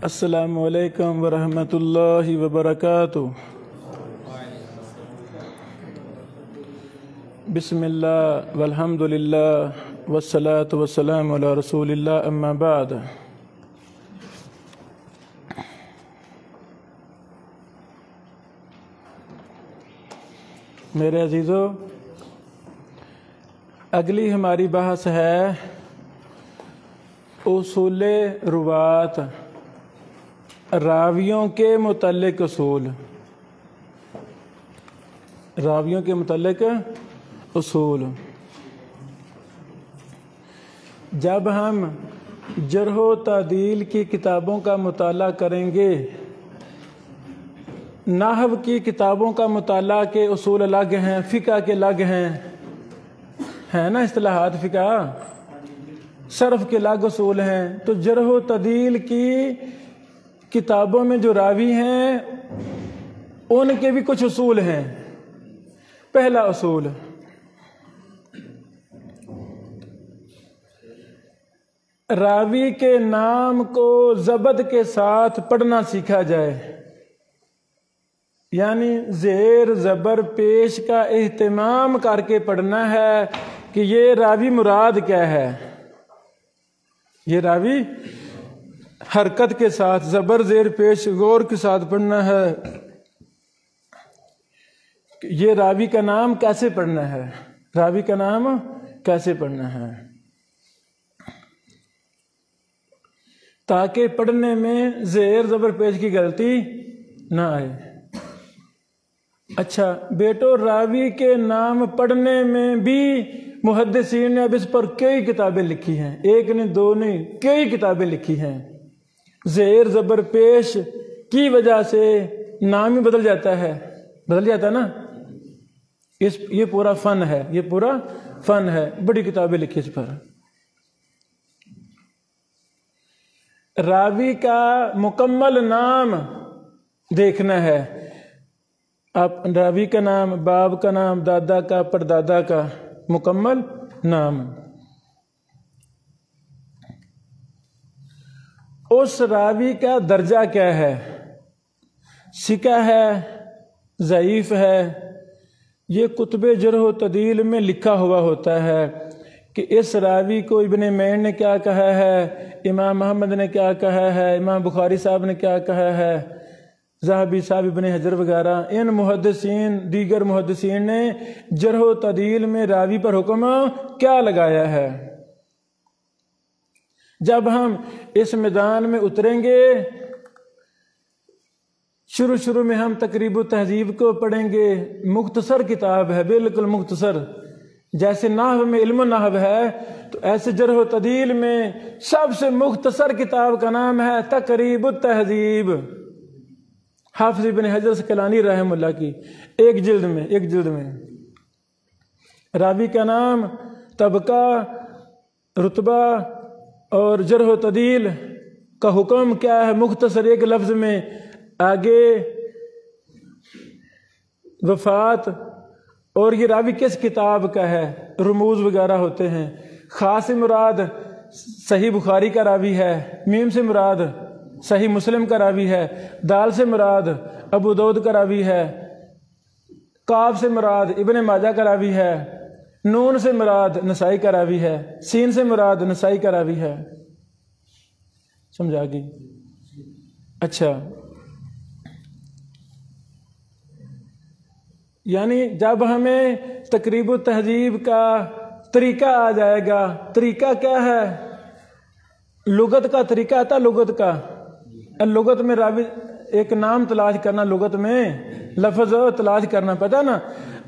السلام علیکم ورحمۃ اللہ وبرکاتہ۔ بسم اللہ والحمد للہ والصلاة والسلام علی رسول اللہ، اما بعد۔ میرے عزیزو، اگلی ہماری بحث ہے اصول روات، راویوں کے متعلق اصول، راویوں کے متعلق اصول۔ جب ہم جرح و تعدیل کی کتابوں کا مطالعہ کریں گے، نحو کی کتابوں کا مطالعہ کے اصول الگ ہیں، فقہ کے الگ ہیں نا، اصطلاحات فقہ، صرف کے الگ اصول ہیں، تو جرح و تعدیل کی کتابوں میں جو راوی ہیں ان کے بھی کچھ اصول ہیں۔ پہلا اصول، راوی کے نام کو ضبط کے ساتھ پڑھنا سیکھا جائے، یعنی زیر زبر پیش کا اہتمام کر کے پڑھنا ہے کہ یہ راوی مراد کیا ہے۔ یہ راوی حرکت کے ساتھ زبر زیر پیش غور کے ساتھ پڑھنا ہے کہ یہ راوی کا نام کیسے پڑھنا ہے، راوی کا نام کیسے پڑھنا ہے، تاکہ پڑھنے میں زیر زبر پیش کی غلطی نہ آئے۔ اچھا بیٹو، راوی کے نام پڑھنے میں بھی محدثین نے اب اس پر کئی کتابیں لکھی ہیں، ایک نہیں دو نہیں، کئی کتابیں لکھی ہیں۔ زیر زبر پیش کی وجہ سے نام ہی بدل جاتا ہے نا، یہ پورا فن ہے، یہ پورا فن ہے، بڑی کتابیں لکھی اس پر۔ راوی کا مکمل نام دیکھنا ہے، آپ راوی کا نام، باپ کا نام، دادا کا، پردادا کا مکمل نام، اس راوی کا درجہ کیا ہے، ثقہ ہے، ضعیف ہے، یہ کتب جرح و تعدیل میں لکھا ہوا ہوتا ہے کہ اس راوی کو ابن معین نے کیا کہا ہے، امام محمد نے کیا کہا ہے، امام بخاری صاحب نے کیا کہا ہے، ذہبی صاحب، ابن حجر وغیرہ، ان محدثین، دیگر محدثین نے جرح و تعدیل میں راوی پر حکم کیا لگایا ہے۔ جب ہم اس میدان میں اتریں گے، شروع میں ہم تقریب التہذیب کو پڑھیں گے، مختصر کتاب ہے، بالکل مختصر، جیسے نحو میں علم النحو ہے تو ایسے جرح و تعدیل میں سب سے مختصر کتاب کا نام ہے تقریب التہذیب، حافظ ابن حجر اسقلانی رحمہ اللہ کی، ایک جلد میں۔ راوی کا نام، طبقہ، رتبہ اور جرح و تعدیل کا حکم کیا ہے، مختصر ایک لفظ میں، آگے وفات اور یہ راوی کس کتاب کا ہے، رموز وغیرہ ہوتے ہیں۔ خاص سے مراد صحیح بخاری کا راوی ہے، میم سے مراد صحیح مسلم کا راوی ہے، دال سے مراد ابو داؤد کا راوی ہے، قاف سے مراد ابن ماجہ کا راوی ہے، نون سے مراد نسائی کا راوی ہے، سین سے مراد نسائی کا راوی ہے۔ سمجھا گئی؟ اچھا، یعنی جب ہمیں تقریب التہذیب کا طریقہ آ جائے گا، طریقہ کیا ہے، لغت کا طریقہ آتا، لغت کا، لغت میں راوی ایک نام تلاش کرنا، لغت میں لفظ تلاش کرنا، پتہ نا،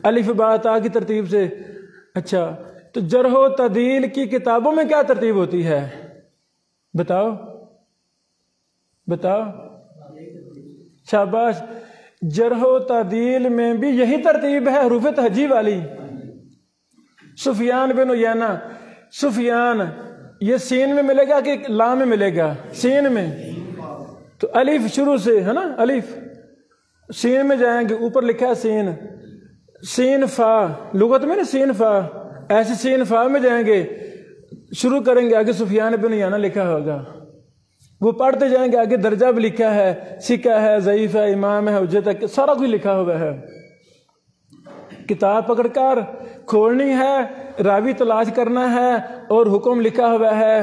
الف با تا کی ترتیب سے۔ اچھا، تو جرح و تعدیل کی کتابوں میں کیا ترتیب ہوتی ہے، بتاؤ، شاباش، جرح و تعدیل میں بھی یہی ترتیب ہے، حروف تہجی والی۔ سفیان بن عیینہ، سفیان یہ سین میں ملے گا کہ لام میں ملے گا، سین میں، تو الف شروع سے ہے نا، الف، سین میں جائیں گے، اوپر لکھا ہے سین، سین فا، لغت میں نا سین فا، ایسے سین فا میں جائیں گے، شروع کریں گے، آگے سفیان بن عیینہ لکھا ہوگا، وہ پڑھتے جائیں گے، آگے درجہ بھی لکھا ہے، سکہ ہے، ضعیف ہے، امام ہے، حجت ہے، سارا کچھ لکھا ہوا ہے۔ کتاب پکڑ کر کھولنی ہے، راوی تلاش کرنا ہے اور حکم لکھا ہوا ہے،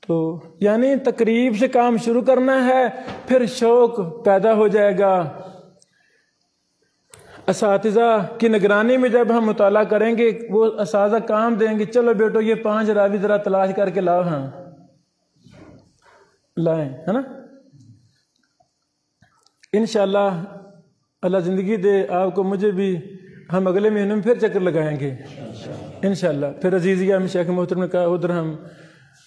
تو یعنی تقریب سے کام شروع کرنا ہے، پھر شوق پیدا ہو جائے گا۔ اساتذہ کی نگرانی میں جب ہم مطالعہ کریں گے، وہ اساتذہ کام دیں گے، چلو بیٹو یہ 5 راوی ذرا تلاش کر کے لاؤ، ہاں لائیں، ہے نا۔ انشاءاللہ اللہ زندگی دے آپ کو، مجھے بھی، ہم اگلے مہینے میں پھر چکر لگائیں گے انشاءاللہ۔ پھر عزیزیہ میں شیخ محترم نے کہا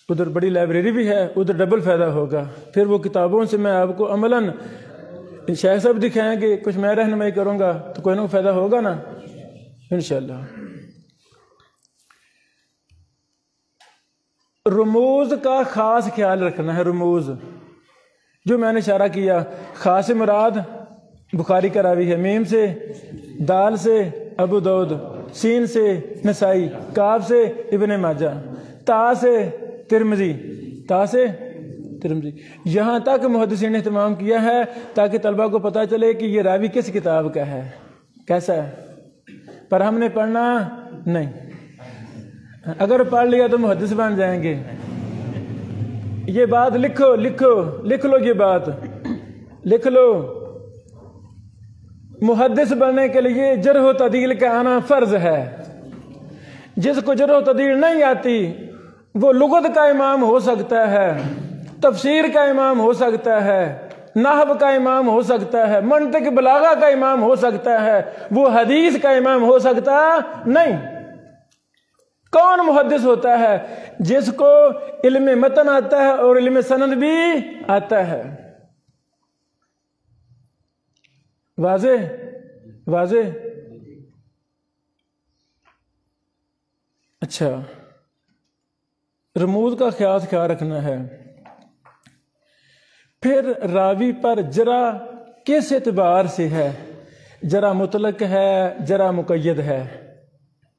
ادھر بڑی لائبریری بھی ہے، ادھر ڈبل فائدہ ہوگا۔ پھر وہ کتابوں سے میں آپ کو عملاً شیخ صاحب دکھائیں گے، کچھ میں رہنمائی کروں گا، تو کوئی نہ کوئی فائدہ ہوگا نا انشاءاللہ۔ رموز کا خاص خیال رکھنا ہے۔ رموز جو میں نے اشارہ کیا، خاص سے مراد بخاری کا راوی ہے، میم سے، دال سے ابو داؤد، سین سے نسائی، کاف سے ابن ماجہ، تا سے ترمذی، یہاں تک محدثین نے اہتمام کیا ہے تاکہ طلبہ کو پتہ چلے کہ یہ راوی کس کتاب کا ہے، کیسا ہے، پر ہم نے پڑھنا نہیں۔ اگر پڑھ لیا تو محدث بن جائیں گے۔ یہ بات لکھ لو، یہ بات لکھ لو۔ محدث بننے کے لیے جرح و تعدیل کا آنا فرض ہے۔ جس کو جرح و تعدیل نہیں آتی وہ لغت کا امام ہو سکتا ہے، تفسیر کا امام ہو سکتا ہے، نحو کا امام ہو سکتا ہے، منطق بلاغہ کا امام ہو سکتا ہے، وہ حدیث کا امام ہو سکتا نہیں۔ کون محدث ہوتا ہے؟ جس کو علم متن آتا ہے اور علم سند بھی آتا ہے۔ واضح؟ اچھا، رموز کا خیال رکھنا ہے۔ پھر راوی پر جرح کس اعتبار سے ہے؟ جرح مطلق ہے، جرح مقید ہے؟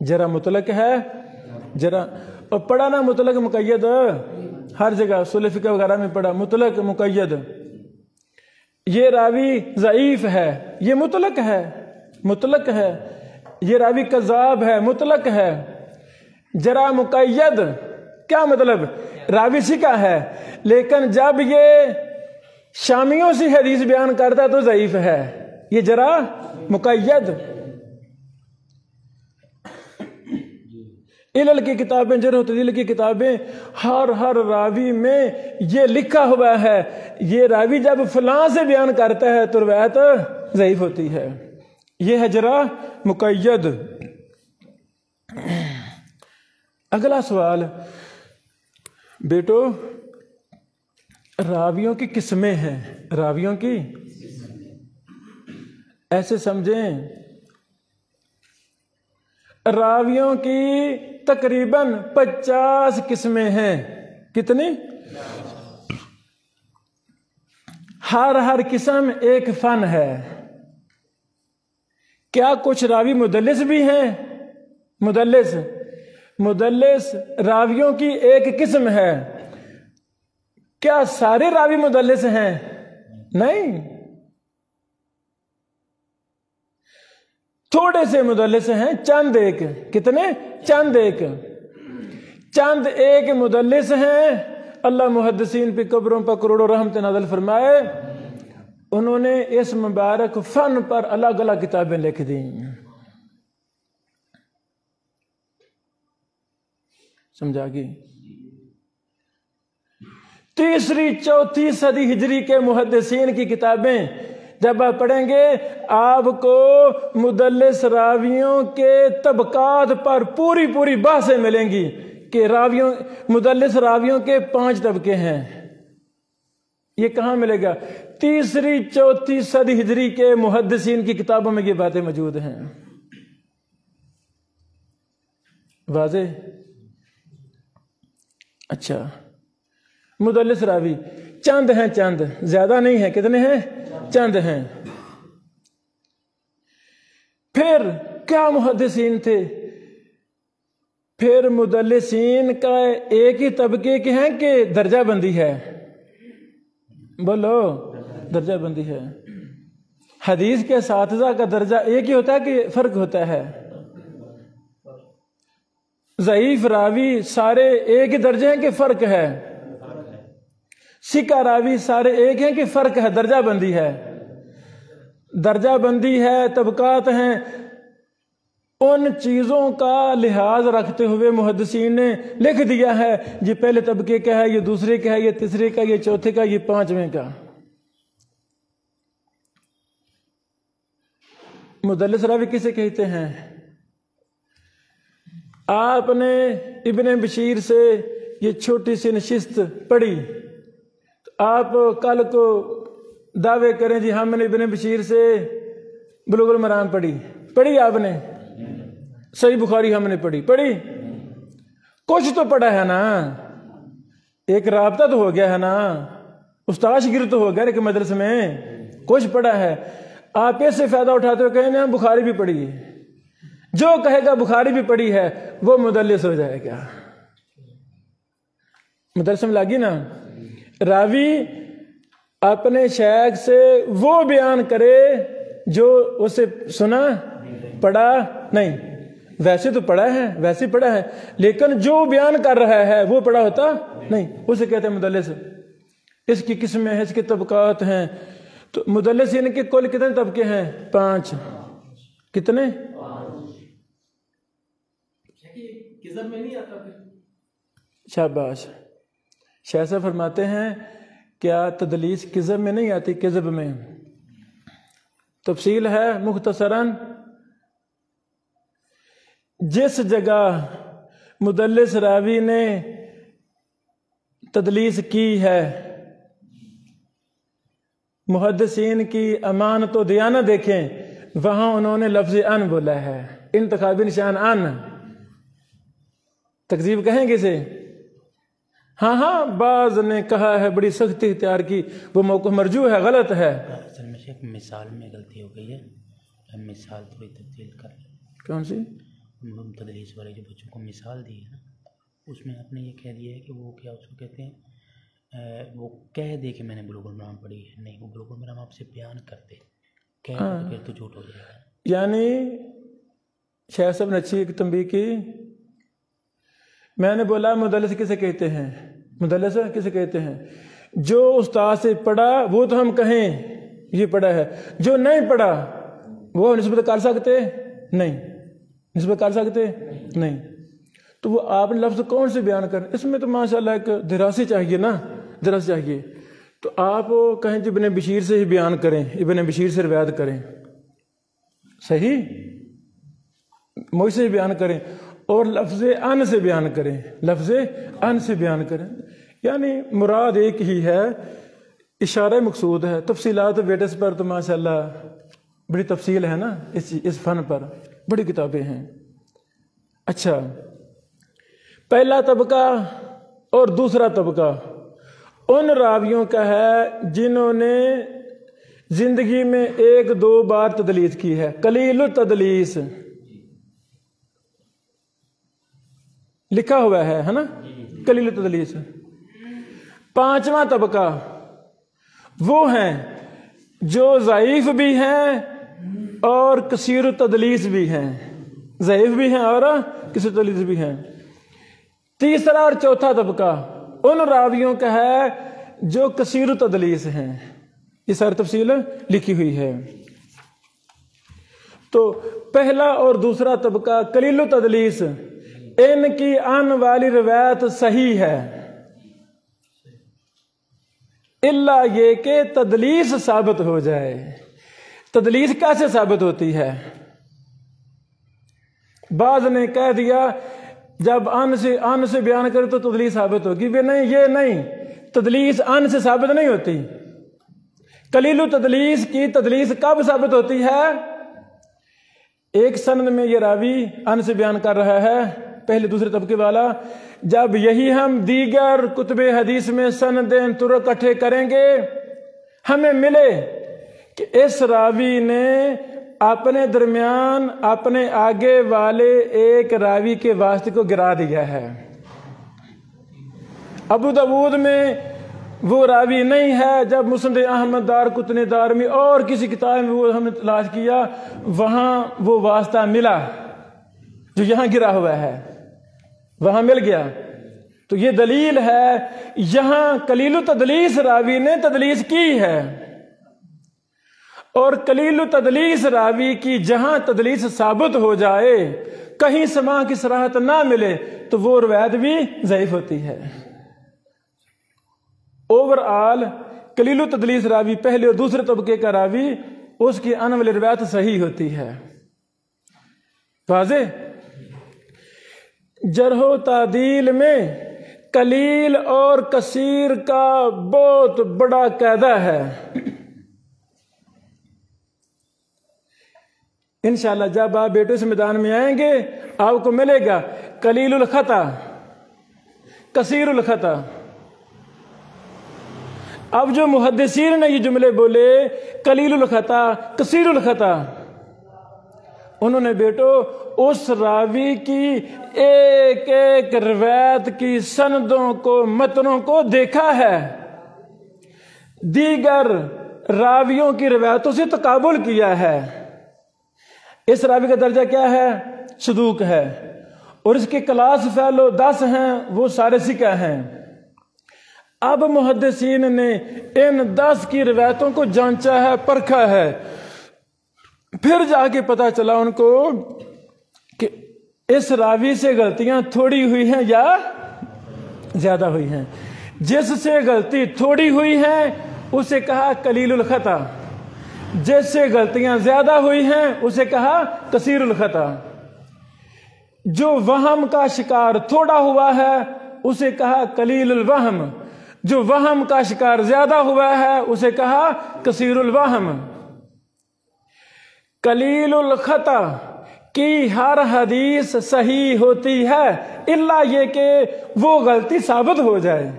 جرح مطلق ہے، جرح اور پڑھا نا مطلق مقید ہر جگہ، اصول فقہ وغیرہ میں پڑھا مطلق مقید۔ یہ راوی ضعیف ہے، یہ مطلق ہے۔ یہ راوی کذاب ہے، مطلق ہے۔ جرح مقید کیا مطلب؟ راوی ثقہ ہے لیکن جب یہ شامیوں سے حدیث بیان کرتا ہے تو ضعیف ہے، یہ جرح مقید۔ علل کی کتابیں، جرح و تعدیل کی کتابیں، ہر راوی میں یہ لکھا ہوا ہے، یہ راوی جب فلاں سے بیان کرتا ہے تو روایت ضعیف ہوتی ہے۔ یہ ہے جرح مقید۔ اگلا سوال بیٹو، راویوں کی قسمیں ہیں، راویوں کی ایسے سمجھیں، راویوں کی تقریباً 50 قسمیں ہیں۔ کتنی؟ ہر قسم ایک فن ہے۔ کیا کچھ راوی مدلس بھی ہیں؟ مدلس راویوں کی ایک قسم ہے۔ کیا سارے راوی مدلس ہیں؟ نہیں، تھوڑے سے مدلس ہیں، چند ایک۔ کتنے؟ چند ایک مدلس ہیں۔ اللہ محدثین پہ قبروں پر کروڑوں رحمت نازل فرمائے، انہوں نے اس مبارک فن پر الگ الگ کتابیں لکھ دی۔ سمجھا گی؟ تیسری چوتھی صدی ہجری کے محدثین کی کتابیں جب آپ پڑھیں گے، آپ کو مدلس راویوں کے طبقات پر پوری بحثیں ملیں گی کہ مدلس راویوں کے 5 طبقے ہیں۔ یہ کہاں ملے گا؟ تیسری چوتھی صدی ہجری کے محدثین کی کتابوں میں یہ باتیں موجود ہیں۔ واضح؟ اچھا، مدلس راوی چند ہیں، چند، زیادہ نہیں ہیں۔ کتنے ہیں؟ چند ہیں۔ پھر کیا محدثین تھے؟ پھر مدلسین کا ایک ہی طبقے کے ہیں کہ درجہ بندی ہے؟ بولو، درجہ بندی ہے۔ حدیث کے اساتذہ کا درجہ ایک ہی ہوتا ہے کہ فرق ہوتا ہے؟ ضعیف راوی سارے ایک ہی درجے ہیں کہ فرق ہے؟ ثقہ راوی سارے ایک ہیں کہ فرق ہے، درجہ بندی ہے؟ درجہ بندی ہے، طبقات ہیں۔ ان چیزوں کا لحاظ رکھتے ہوئے محدثین نے لکھ دیا ہے یہ پہلے طبقے کا ہے، یہ دوسرے کا ہے، یہ تیسرے کا، یہ چوتھے کا، یہ پانچویں کا۔ مدلس راوی کسے کہتے ہیں؟ آپ نے ابن بشیر سے یہ چھوٹی سی نشست پڑھی تو آپ کل کو دعوے کریں جی ہم نے ابن بشیر سے بلوغ المرام پڑھی آپ نے، صحیح بخاری ہم نے پڑھی، کچھ تو پڑھا ہے نا، ایک رابطہ تو ہو گیا ہے نا، استاد شاگرد تو ہو گیا کہ مدرسے میں کچھ پڑھا ہے۔ آپ اس سے فائدہ اٹھاتے ہوئے کہیں نا بخاری بھی پڑھی ہے، جو کہے گا بخاری بھی پڑھی ہے وہ مدلس ہو جائے گا۔ مدرسے میں لگی نا، راوی اپنے شیخ سے وہ بیان کرے جو اسے سنا پڑھا نہیں، ویسے تو پڑھا ہے، ویسے پڑھا ہے، لیکن جو بیان کر رہا ہے وہ پڑھا ہوتا نہیں، اسے کہتے ہیں مدلس۔ اس کی قسمیں ہیں، اس کے طبقات ہیں۔ تو مدلس ان کے کل کتنے طبقے ہیں؟ 5۔ کتنے؟ شاباش۔ شیخ صاحب فرماتے ہیں کیا تدلیس کذب میں نہیں آتی؟ کذب میں تفصیل ہے مختصراً، جس جگہ مدلس راوی نے تدلیس کی ہے، محدثین کی امانت و دیانت دیکھیں، وہاں انہوں نے لفظ ان بولا ہے، انتخابی نشان ان۔ تکذیب کہیں گے اسے؟ ہاں بعض نے کہا ہے، بڑی سختی اختیار کی، وہ موقع مرجوع ہے، غلط ہے۔ اصل میں شیخ مثال میں غلطی ہو گئی ہے، مثال تھوڑی تبدیل کر لیں۔ کون سی؟ تدلیس والے جو بچوں کو مثال دی ہے نا، اس میں آپ نے یہ کہہ دیا ہے کہ وہ کیا اس کو کہتے ہیں، وہ کہہ دے کہ میں نے بلوغ المرام پڑھی ہے، نہیں، وہ بلوغ المرام آپ سے بیان کرتے، کہہ دے پھر تو جھوٹ ہو جائے گا۔ یعنی شیخ صاحب نے اچھی ایک تنبیہ کی، میں نے بولا مدلس کسے کہتے ہیں؟ مدلس کسے کہتے ہیں؟ جو استاد سے پڑھا وہ تو ہم کہیں یہ پڑھا ہے، جو نہیں پڑھا وہ نسبت کر سکتے نہیں، نسبت کر سکتے نہیں۔ تو وہ آپ نے لفظ کون سے بیان کر، اس میں تو ماشاءاللہ ایک دراسی چاہیے نا، دراسی چاہیے۔ تو آپ کہیں کہ ابن بشیر سے ہی بیان کریں، ابن بشیر سے روایت کریں، صحیح، مجھ سے ہی بیان کریں، اور لفظ ان سے بیان کریں، لفظ ان سے بیان کریں، یعنی مراد ایک ہی ہے، اشارہ مقصود ہے۔ تفصیلات ویٹس پر تو ماشاءاللہ بڑی تفصیل ہے نا، اس فن پر بڑی کتابیں ہیں۔ اچھا، پہلا طبقہ اور دوسرا طبقہ ان راویوں کا ہے جنہوں نے زندگی میں 1-2 بار تدلیس کی ہے، قلیل التدلیس لکھا ہوا ہے نا، قلیل التدلیس۔ 5واں طبقہ وہ ہیں جو ضعیف بھی ہیں اور کثیر التدلیس بھی ہیں، ضعیف بھی ہیں اور کثیر التدلیس بھی ہیں۔ تیسرا اور چوتھا طبقہ ان راویوں کا ہے جو کثیر التدلیس ہیں، یہ ساری تفصیل لکھی ہوئی ہے۔ تو پہلا اور دوسرا طبقہ قلیل التدلیس، ان کی آن والی روایت صحیح ہے، الا یہ کہ تدلیس ثابت ہو جائے۔ تدلیس کیسے ثابت ہوتی ہے؟ بعض نے کہہ دیا جب ان سے بیان کرے تو تدلیس ثابت ہوگی، بھی نہیں، یہ نہیں، تدلیس ان سے ثابت نہیں ہوتی۔ قلیل التدلیس کی تدلیس کب ثابت ہوتی ہے؟ ایک سند میں یہ راوی ان سے بیان کر رہا ہے، پہلے دوسرے طبقے والا، جب یہی ہم دیگر کتب حدیث میں سندیں طرق اکٹھے کریں گے، ہمیں ملے کہ اس راوی نے اپنے درمیان اپنے آگے والے ایک راوی کے واسطے کو گرا دیا ہے۔ ابو داؤد میں وہ راوی نہیں ہے، جب مسند احمد، دارقطنی، دارمی اور کسی کتاب میں وہ ہم نے تلاش کیا وہاں وہ واسطہ ملا جو یہاں گرا ہوا ہے، وہاں مل گیا۔ تو یہ دلیل ہے یہاں قلیل التدلیس راوی نے تدلیس کی ہے، اور قلیل التدلیس راوی کی جہاں تدلیس ثابت ہو جائے، کہیں سماع کی صراحت نہ ملے تو وہ روایت بھی ضعیف ہوتی ہے۔ اوور آل قلیل التدلیس راوی پہلے اور دوسرے طبقے کا راوی، اس کی آنے والی روایت صحیح ہوتی ہے۔ واضح؟ جرح و تعدیل میں قلیل اور کثیر کا بہت بڑا قاعدہ ہے۔ انشاءاللہ جب آپ بیٹوں سے میدان میں آئیں گے آپ کو ملے گا قلیل الخطا، کثیر الخطا۔ اب جو محدثین نے یہ جملے بولے قلیل الخطا، کثیر الخطا، انہوں نے بیٹو اس راوی کی ایک ایک روایت کی سندوں کو، متنوں کو دیکھا ہے، دیگر راویوں کی روایتوں سے تقابل کیا ہے۔ اس راوی کا درجہ کیا ہے؟ صدوق ہے، اور اس کے کلاس فیلو 10 ہیں، وہ سارے ثقہ ہیں۔ اب محدثین نے ان 10 کی روایتوں کو جانچا ہے، پرکھا ہے، پھر جا کے پتا چلا ان کو کہ اس راوی سے غلطیاں تھوڑی ہوئی ہیں یا زیادہ ہوئی ہیں۔ جس سے غلطی تھوڑی ہوئی ہیں اسے کہا قلیل الخطا، جس سے غلطیاں زیادہ ہوئی ہیں اسے کہا کثیر الخطا۔ جو وہم کا شکار تھوڑا ہوا ہے اسے کہا قلیل الوہم، جو وہم کا شکار زیادہ ہوا ہے اسے کہا کثیر الوہم۔ قلیل الخطا کی ہر حدیث صحیح ہوتی ہے الا یہ کہ وہ غلطی ثابت ہو جائے،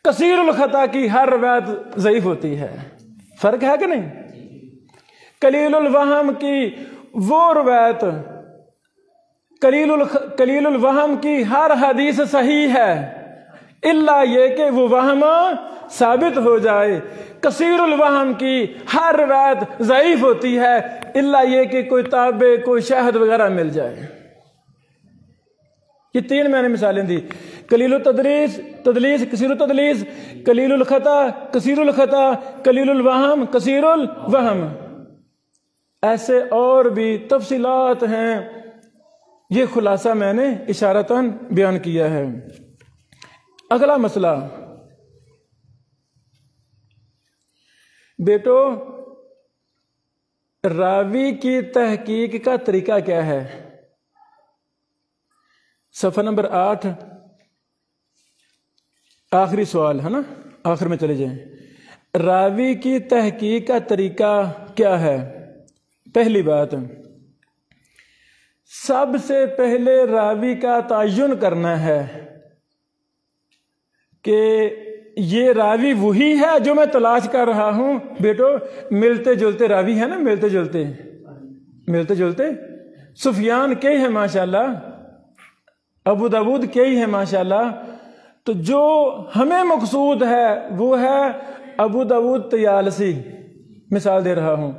کثیر الخطا کی ہر روایت ضعیف ہوتی ہے۔ فرق ہے کہ نہیں؟ قلیل الوہم کی وہ روایت، قلیل الوہم کی ہر حدیث صحیح ہے الا یہ کہ وہ وہم ثابت ہو جائے، کثیر الوہم کی ہر روایت ضعیف ہوتی ہے الا یہ کہ کوئی تابع، کوئی شاہد وغیرہ مل جائے۔ یہ 3 میں نے مثالیں دی، قلیل التدلیس، کثیر التدلیس، قلیل الخطا، کثیر الخطا، قلیل الوہم، کثیر الوہم۔ ایسے اور بھی تفصیلات ہیں، یہ خلاصہ میں نے اشارتاً بیان کیا ہے۔ اگلا مسئلہ، بیٹو راوی کی تحقیق کا طریقہ کیا ہے؟ صفحہ نمبر 8، آخری سوال ہے نا، آخر میں چلے جائیں۔ راوی کی تحقیق کا طریقہ کیا ہے؟ پہلی بات، سب سے پہلے راوی کا تعین کرنا ہے کہ یہ راوی وہی ہے جو میں تلاش کر رہا ہوں۔ بیٹو ملتے جلتے راوی ہے نا، ملتے جلتے سفیان کے ہی ہے ماشاءاللہ، ابو داؤد کے ہی ہے ماشاءاللہ، تو جو ہمیں مقصود ہے وہ ہے ابو داؤد طیالسی، مثال دے رہا ہوں۔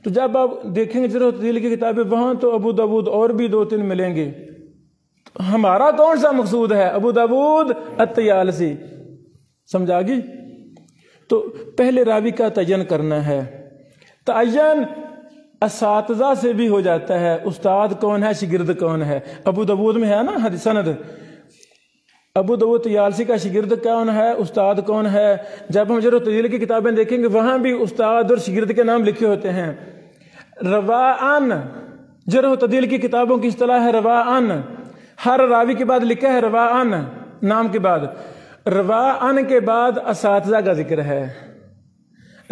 تو جب آپ دیکھیں گے جرح و تعدیل کی کتابیں وہاں تو ابو داؤد اور بھی 2-3 ملیں گے، تو ہمارا کون سا مقصود ہے؟ ابو داؤد الطیالسی، سمجھا گی؟ تو پہلے راوی کا تعین کرنا ہے۔ تعین اساتذہ سے بھی ہو جاتا ہے، استاد کون ہے، شاگرد کون ہے۔ ابو داؤد میں ہے نا حدیث سند، ابو داؤد طیالسی کا شاگرد کون ہے، استاد کون ہے۔ جب ہم جرح و تعدیل کی کتابیں دیکھیں گے وہاں بھی استاد اور شاگرد کے نام لکھے ہوتے ہیں۔ رواعن، جرح و تعدیل کی کتابوں کی اصطلاح ہے رواعن، ہر راوی کے بعد لکھا ہے رواعن، نام کے بعد، رواعن کے بعد اساتذہ کا ذکر ہے۔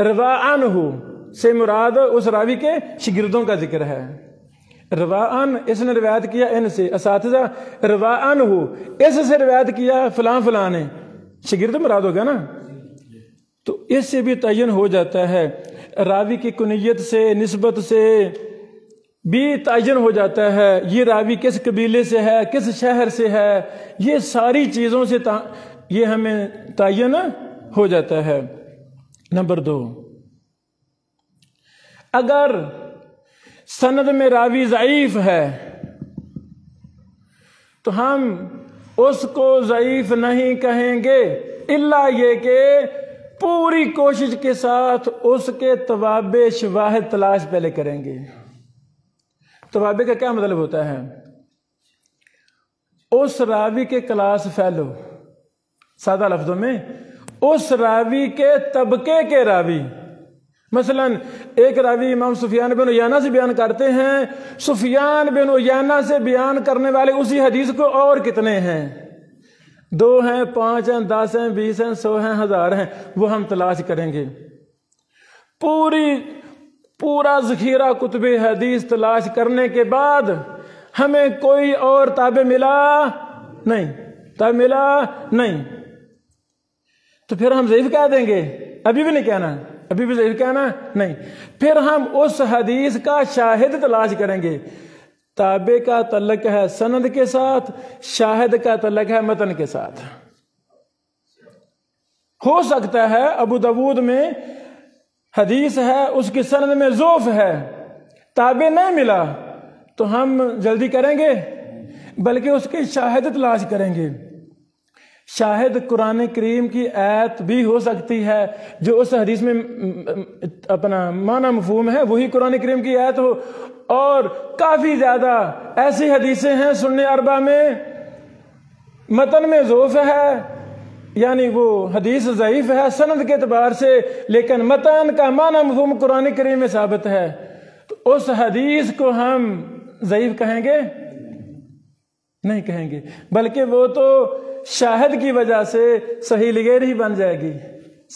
رواعنہ سے مراد اس راوی کے شاگردوں کا ذکر ہے۔ رواعن اس نے روایت کیا ان سے، اساتذہ رواعنہ اس سے روایت کیا فلاں فلاں نے، شاگرد مراد ہوگا نا۔ تو اس سے بھی تعین ہو جاتا ہے، راوی کی کنیت سے، نسبت سے، بھی تعین ہو جاتا ہے، یہ راوی کس قبیلے سے ہے، کس شہر سے ہے، یہ ساری چیزوں سے یہ ہمیں تعین ہو جاتا ہے۔ نمبر 2، اگر سند میں راوی ضعیف ہے تو ہم اس کو ضعیف نہیں کہیں گے، الا یہ کہ پوری کوشش کے ساتھ اس کے توابع شواہد تلاش پہلے کریں گے۔ توابع کا کیا مطلب ہوتا ہے؟ اس راوی کے کلاس فیلو، سادہ لفظوں میں اس راوی کے طبقے کے راوی۔ مثلا ایک راوی امام سفیان بن عیینہ سے بیان کرتے ہیں، سفیان بن عیینہ سے بیان کرنے والے اسی حدیث کو اور کتنے ہیں؟ 2 ہیں، 5 ہیں، 10 ہیں، 20 ہیں، 100 ہیں، 1000 ہیں، وہ ہم تلاش کریں گے۔ پورا ذخیرہ کتب حدیث تلاش کرنے کے بعد ہمیں کوئی اور تابع ملا نہیں، تو پھر ہم ضعیف کہہ دیں گے؟ ابھی بھی نہیں کہنا، ابھی بھی ضعیف کہنا نہیں۔ پھر ہم اس حدیث کا شاہد تلاش کریں گے۔ تابع کا تعلق ہے سند کے ساتھ، شاہد کا تعلق ہے متن کے ساتھ۔ ہو سکتا ہے ابو داود میں حدیث ہے، اس کی سند میں ضعف ہے، تابع نہیں ملا تو ہم جلدی کریں گے، بلکہ اس کی شاہد تلاش کریں گے۔ شاہد قرآن کریم کی آیت بھی ہو سکتی ہے، جو اس حدیث میں اپنا معنی مفہوم ہے وہی قرآن کریم کی آیت ہو، اور کافی زیادہ ایسی حدیثیں ہیں سنن اربعہ میں متن میں ضعف ہے، یعنی وہ حدیث ضعیف ہے سند کے اعتبار سے، لیکن متن کا معنی مفہوم قرآن کریم میں ثابت ہے، تو اس حدیث کو ہم ضعیف کہیں گے؟ نہیں کہیں گے، بلکہ وہ تو شاہد کی وجہ سے صحیح لغیر ہی بن جائے گی۔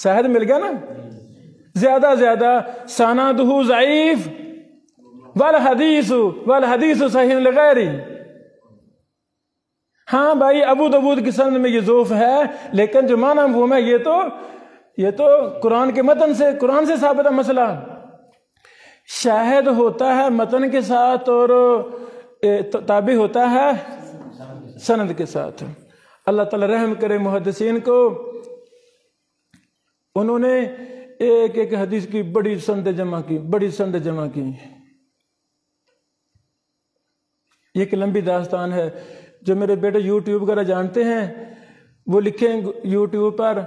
شاہد مل گیا نا، زیادہ زیادہ سندہ ضعیف والحدیث صحیح لغیر۔ ہاں بھائی ابو داود کی سند میں یہ ضعف ہے، لیکن جو معنی مفہوم ہے یہ تو قرآن کے متن سے، قرآن سے ثابت ہے مسئلہ۔ شاہد ہوتا ہے متن کے ساتھ اور تابع ہوتا ہے سند کے ساتھ۔ اللہ تعالی رحم کرے محدثین کو، انہوں نے ایک ایک حدیث کی بڑی سند جمع کی۔ یہ ایک لمبی داستان ہے، جو میرے بیٹے یوٹیوب وغیرہ جانتے ہیں وہ لکھیں یوٹیوب پر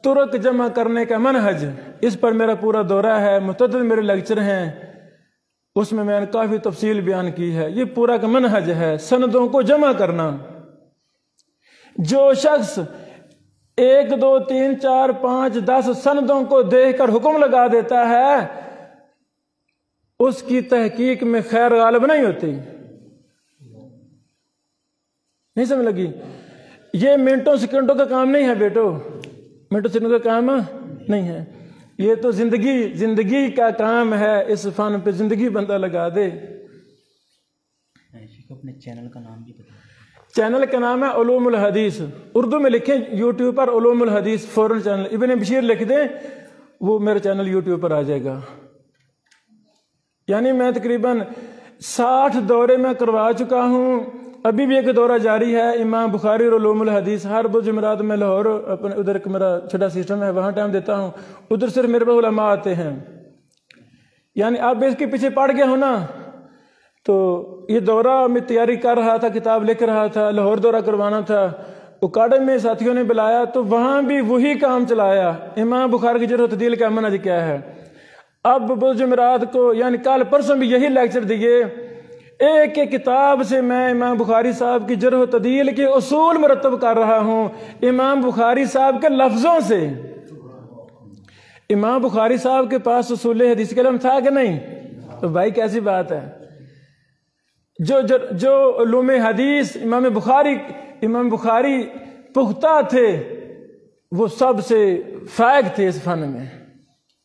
ترک جمع کرنے کا منہج، اس پر میرا پورا دورہ ہے، متعدد میرے لیکچر ہیں، اس میں نے کافی تفصیل بیان کی ہے۔ یہ پورا کا منہج ہے سندوں کو جمع کرنا۔ جو شخص 1 2 3 4 5 10 سندوں کو دیکھ کر حکم لگا دیتا ہے، اس کی تحقیق میں خیر غالب نہیں ہوتی۔ نہیں سمجھ لگی؟ یہ منٹوں سیکنڈوں کا کام نہیں ہے بیٹو، منٹوں سیکنڈوں کا کام نہیں ہے، یہ تو زندگی کا کام ہے۔ اس فن پہ زندگی بندہ لگا دے۔ اپنے چینل کا نام بھی بتا۔ چینل کا نام ہے علوم الحدیث، اردو میں لکھیں یوٹیوب پر علوم الحدیث، فوراً چینل ابن بشیر لکھ دیں، وہ میرا چینل یوٹیوب پر آ جائے گا۔ یعنی میں تقریباً 60 دورے میں کروا چکا ہوں، ابھی بھی ایک دورہ جاری ہے امام بخاری اور علوم الحدیث۔ ہر بدھ جمعرات میں لاہور اپنے ادھر میرا چھوٹا سسٹم ہے، وہاں ٹائم دیتا ہوں، ادھر صرف میرے پاس علماء آتے ہیں۔ یعنی آپ اس کے پیچھے پڑ گیا ہو نا، تو یہ دورہ میں تیاری کر رہا تھا، کتاب لکھ رہا تھا، لاہور دورہ کروانا تھا، اکاڈمی میں ساتھیوں نے بلایا تو وہاں بھی وہی کام چلایا۔ امام بخاری کی جرح و تعدیل کا منہج کیا ہے؟ اب بدھ جمعرات کو یعنی کل پرسوں بھی یہی لیکچر دیے، ایک ایک کتاب سے میں امام بخاری صاحب کی جرح و تعدیل کے اصول مرتب کر رہا ہوں، امام بخاری صاحب کے لفظوں سے۔ امام بخاری صاحب کے پاس اصول حدیث کا علم تھا کہ نہیں؟ تو بھائی کیسی بات ہے، جو علوم حدیث امام بخاری پختہ تھے، وہ سب سے فائق تھے اس فن میں۔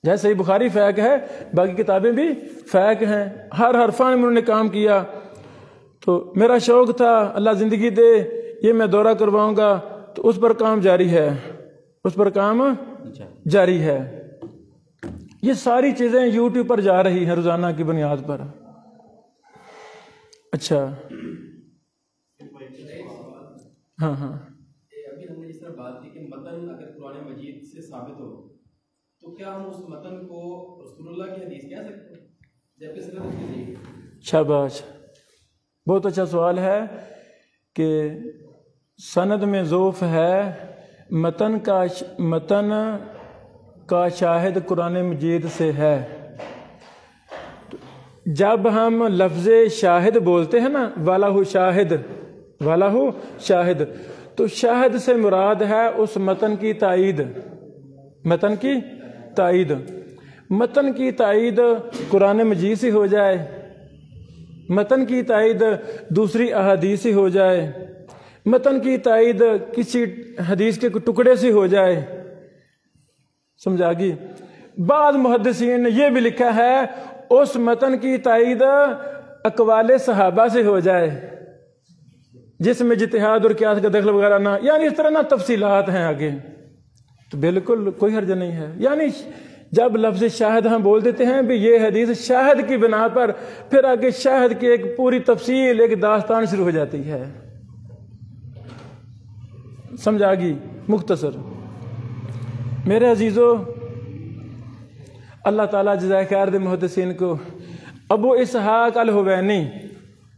جیسے ہی بخاری فائق ہے، باقی کتابیں بھی فائق ہیں، ہر فن میں انہوں نے کام کیا۔ تو میرا شوق تھا اللہ زندگی دے یہ میں دورہ کرواؤں گا، تو اس پر کام جاری ہے، یہ ساری چیزیں یوٹیوب پر جا رہی ہیں روزانہ کی بنیاد پر۔ اچھا ہاں ہاں ابھی ہم نے جس طرح بات کی کہ متن اگر قرآن مجید سے ثابت ہو تو کیا ہم اس متن کو رسول اللہ کی حدیث کہہ سکتے ہیں جبکہ سند اس کی ضعیف ہے؟ شاباش، بہت اچھا سوال ہے کہ سند میں ضعف ہے، متن کا شاہد قرآن مجید سے ہے۔ جب ہم لفظ شاہد بولتے ہیں نا، والہ شاہد، والہ شاہد، تو شاہد سے مراد ہے اس متن کی تائید، متن کی تائید، متن کی تائید قرآن مجید سے ہو جائے، متن کی تائید دوسری احادیث سے ہو جائے، متن کی تائید کسی حدیث کے ٹکڑے سے ہو جائے، سمجھا گی؟ بعض محدثین نے یہ بھی لکھا ہے اس متن کی تائید اقوال صحابہ سے ہو جائے جس میں اجتہاد اور قیاس کا دخل وغیرہ نہ، یعنی اس طرح نہ تفصیلات ہیں آگے، تو بالکل کوئی حرج نہیں ہے۔ یعنی جب لفظ شاہد ہم بول دیتے ہیں بھی یہ حدیث شاہد کی بنا پر، پھر آگے شاہد کی ایک پوری تفصیل، ایک داستان شروع ہو جاتی ہے، سمجھا گی؟ مختصر میرے عزیزو، اللہ تعالیٰ جزائے خیر دے محدثین کو۔ ابو اسحاق الحوینی،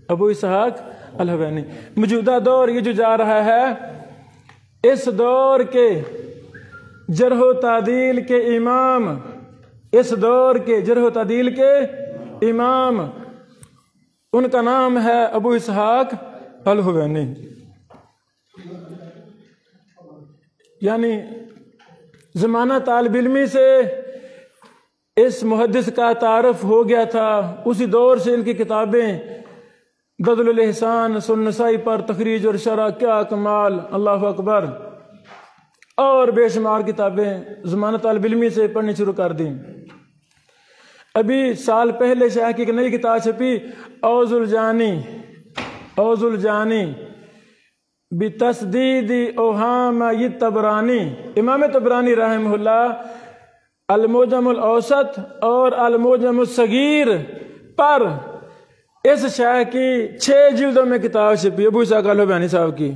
ابو اسحاق الحوینی، موجودہ دور یہ جو جا رہا ہے، اس دور کے جرح و تعدیل کے امام، اس دور کے جرح و تعدیل کے امام، ان کا نام ہے ابو اسحاق الحوینی۔ یعنی زمانہ طالب علمی سے اس محدث کا تعارف ہو گیا تھا، اسی دور سے ان کی کتابیں بدل الاحسان، سنن نسائی پر تخریج اور شرح، کیا کمال، اللہ اکبر، اور بے شمار کتابیں زمانہ طالب علمی سے پڑھنی شروع کر دیں۔ ابھی سال پہلے شیخ کی ایک نئی کتاب چھپی، اوز الجانی بتصدید اوہام طبرانی، امام طبرانی رحمہ اللہ المعجم الاوسط اور المعجم الصغیر پر اس شیخ کی 6 جلدوں میں کتاب چھپی، ابو اسحاق الحوینی صاحب کی۔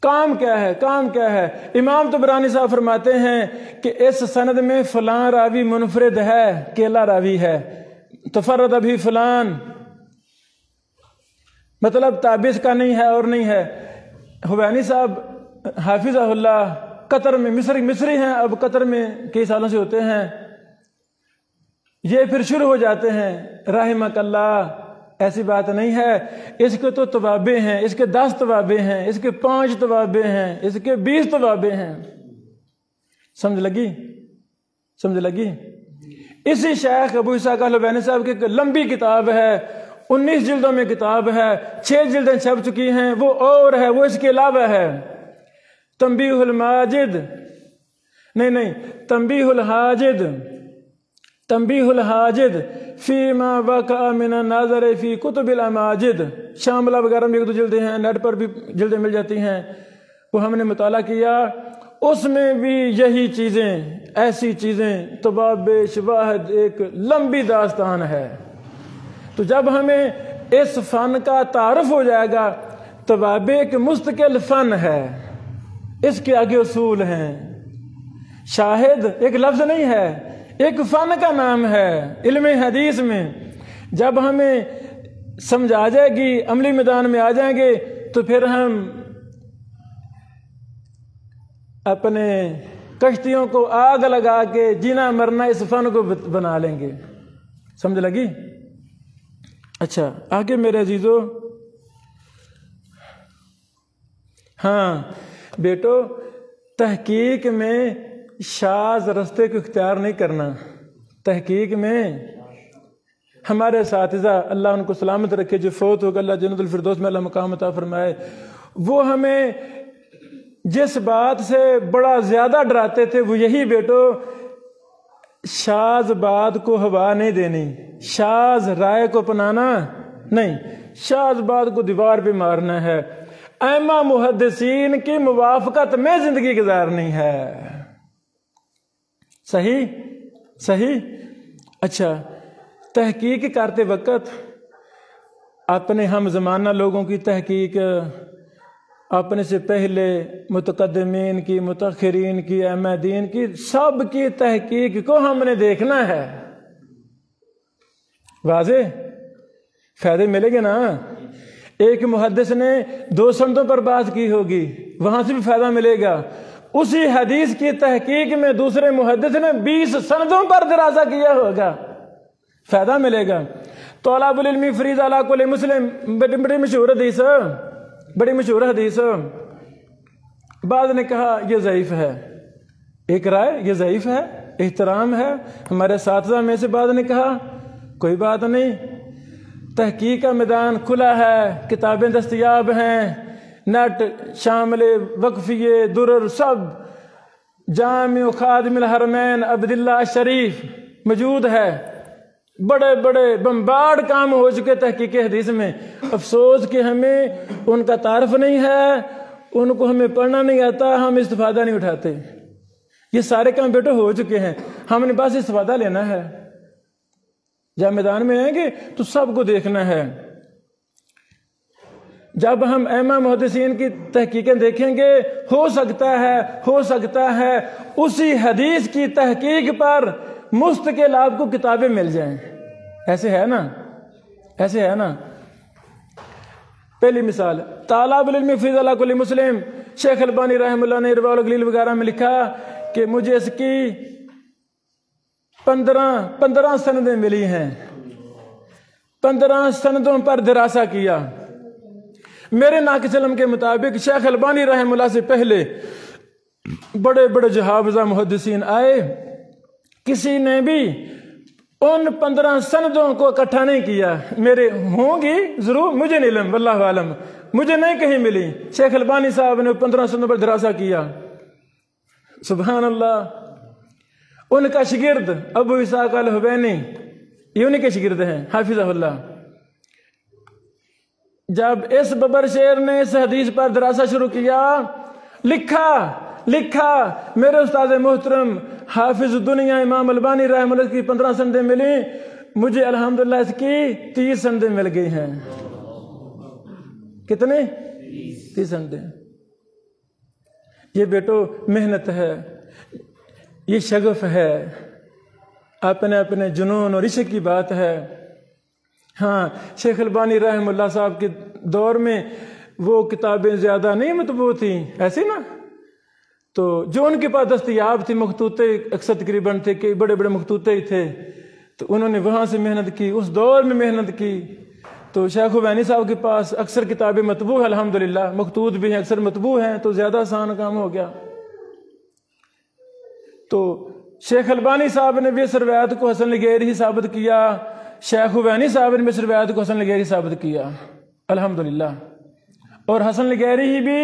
کام کیا ہے؟ کام کیا ہے؟ امام طبرانی صاحب فرماتے ہیں کہ اس سند میں فلاں راوی منفرد ہے، اکیلا راوی ہے، تفرد ابھی فلان، مطلب تابع کا نہیں ہے اور نہیں ہے۔ حوینی صاحب حافظہ اللہ قطر میں مصری ہیں، اب قطر میں کئی سالوں سے ہوتے ہیں، یہ پھر شروع ہو جاتے ہیں رحمک اللہ، ایسی بات نہیں ہے، اس کے تو توابع ہیں، اس کے 10 توابع ہیں، اس کے 5 توابع ہیں، اس کے 20 توابع ہیں۔ سمجھ لگی؟ سمجھ لگی؟ اسی شیخ ابو اسحاق الحوینی صاحب کی ایک لمبی کتاب ہے، 19 جلدوں میں کتاب ہے، 6 جلدیں چھپ چکی ہیں، وہ اور ہے، وہ اس کے علاوہ ہے، تنبیہ الماجد، نہیں تنبیہ الحاجد، تنبیہ الحاجد فی ما وقع من الناظر فی کتب الاماجد، شاملہ وغیرہ میں 1-2 جلدیں ہیں، نیٹ پر بھی جلدیں مل جاتی ہیں، وہ ہم نے مطالعہ کیا، اس میں بھی یہی چیزیں، ایسی چیزیں، توابع، شواہد، ایک لمبی داستان ہے۔ تو جب ہمیں اس فن کا تعارف ہو جائے گا، توابع ایک مستقل فن ہے، اس کے آگے اصول ہیں، شاہد ایک لفظ نہیں ہے، ایک فن کا نام ہے علم حدیث میں۔ جب ہمیں سمجھ آ جائے گی، عملی میدان میں آ جائیں گے، تو پھر ہم اپنے کشتیوں کو آگ لگا کے جینا مرنا اس فن کو بنا لیں گے۔ سمجھ لگی؟ اچھا آگے میرے عزیزو، ہاں بیٹو، تحقیق میں شاذ رستے کو اختیار نہیں کرنا۔ تحقیق میں ہمارے اساتذہ، اللہ ان کو سلامت رکھے، جو فوت ہو گئے، اللہ جنت الفردوس میں اللہ مقام عطا فرمائے، وہ ہمیں جس بات سے بڑا زیادہ ڈراتے تھے وہ یہی بیٹو، شاذ بات کو ہوا نہیں دینی، شاذ رائے کو اپنانا نہیں، شاذ بات کو دیوار پہ مارنا ہے، ائمہ محدثین کی موافقت میں زندگی گزارنی ہے۔ صحیح؟ صحیح؟ اچھا، تحقیق کرتے وقت اپنے ہم زمانہ لوگوں کی تحقیق، اپنے سے پہلے متقدمین کی، متاخرین کی، ائمہ دین کی، سب کی تحقیق کو ہم نے دیکھنا ہے۔ واضح؟ فائدے ملے گے نا؟ ایک محدث نے 2 سندوں پر بات کی ہوگی، وہاں سے بھی فائدہ ملے گا۔ اسی حدیث کی تحقیق میں دوسرے محدث نے 20 سندوں پر دراسہ کیا ہوگا، فائدہ ملے گا۔ طلب العلم فریضہ علی کل مسلم، بڑی مشہور حدیث، بڑی مشہور حدیث۔ بعض نے کہا یہ ضعیف ہے، ایک رائے یہ ضعیف ہے، احترام ہے۔ ہمارے اساتذہ میں سے بعض نے کہا کوئی بات نہیں، تحقیق کا میدان کھلا ہے، کتابیں دستیاب ہیں، نیٹ شامل وقفیے درر سب، جامع خادم الحرمین عبداللہ شریف موجود ہے، بڑے بڑے بمبارڈ کام ہو چکے تحقیق حدیث میں۔ افسوس کہ ہمیں ان کا تعارف نہیں ہے، ان کو ہمیں پڑھنا نہیں آتا، ہم استفادہ نہیں اٹھاتے۔ یہ سارے کام بیٹے ہو چکے ہیں، ہم نے بس استفادہ لینا ہے۔ جب میدان میں آئیں گے تو سب کو دیکھنا ہے۔ جب ہم ائمہ محدثین کی تحقیقیں دیکھیں گے، ہو سکتا ہے اسی حدیث کی تحقیق پر مستقل آپ کو کتابیں مل جائیں۔ ایسے ہے نا؟ ایسے ہے نا؟ پہلی مثال طلب العلم فریضہ علی کل مسلم، شیخ البانی رحمہ اللہ نے ارواء الغلیل وغیرہ میں لکھا کہ مجھے اس کی 15 سندیں ملی ہیں، 15 سندوں پر دراسہ کیا۔ میرے ناقص علم کے مطابق شیخ البانی رحمہ اللہ سے پہلے بڑے بڑے جہابزہ محدثین آئے، کسی نے بھی ان 15 سندوں کو اکٹھا نہیں کیا۔ میرے ہوں گی ضرور، مجھے نہیں علم، واللہ عالم، مجھے نہیں کہیں ملی۔ شیخ البانی صاحب نے 15 سندوں پر دراسہ کیا، سبحان اللہ۔ ان کا شگرد ابو اسحاق الحوینی، یہ انہی کے شگرد ہیں، حافظہ اللہ۔ جب اس ببر شیر نے اس حدیث پر دراسہ شروع کیا، لکھا میرے استاد محترم حافظ دنیا امام البانی رحمہ اللہ کی 15 سندیں ملی، مجھے الحمدللہ اس کی 30 سندیں مل گئی ہیں۔ کتنے؟ 30 سندیں۔ یہ بیٹو محنت ہے، یہ شغف ہے، اپنے اپنے جنون اور عشق کی بات ہے۔ ہاں، شیخ البانی رحمہ اللہ صاحب کے دور میں وہ کتابیں زیادہ نہیں مطبوع تھیں، ایسے نا، تو جو ان کے پاس دستیاب تھی مخطوطے اکثر تقریباً تھے کہ بڑے بڑے مخطوطے ہی تھے، تو انہوں نے وہاں سے محنت کی، اس دور میں محنت کی۔ تو شیخ البانی صاحب کے پاس اکثر کتابیں مطبوع ہیں، الحمدللہ، مخطوط بھی ہیں، اکثر مطبوع ہیں، تو زیادہ آسان کام ہو گیا۔ تو شیخ البانی صاحب نے بھی اس روایت کو حسن لغیری ہی ثابت کیا، شیخ البانی صاحب نے بھی اس روایت کو حسن لغیری ثابت کیا، الحمدللہ۔ اور حسن لغیری ہی بھی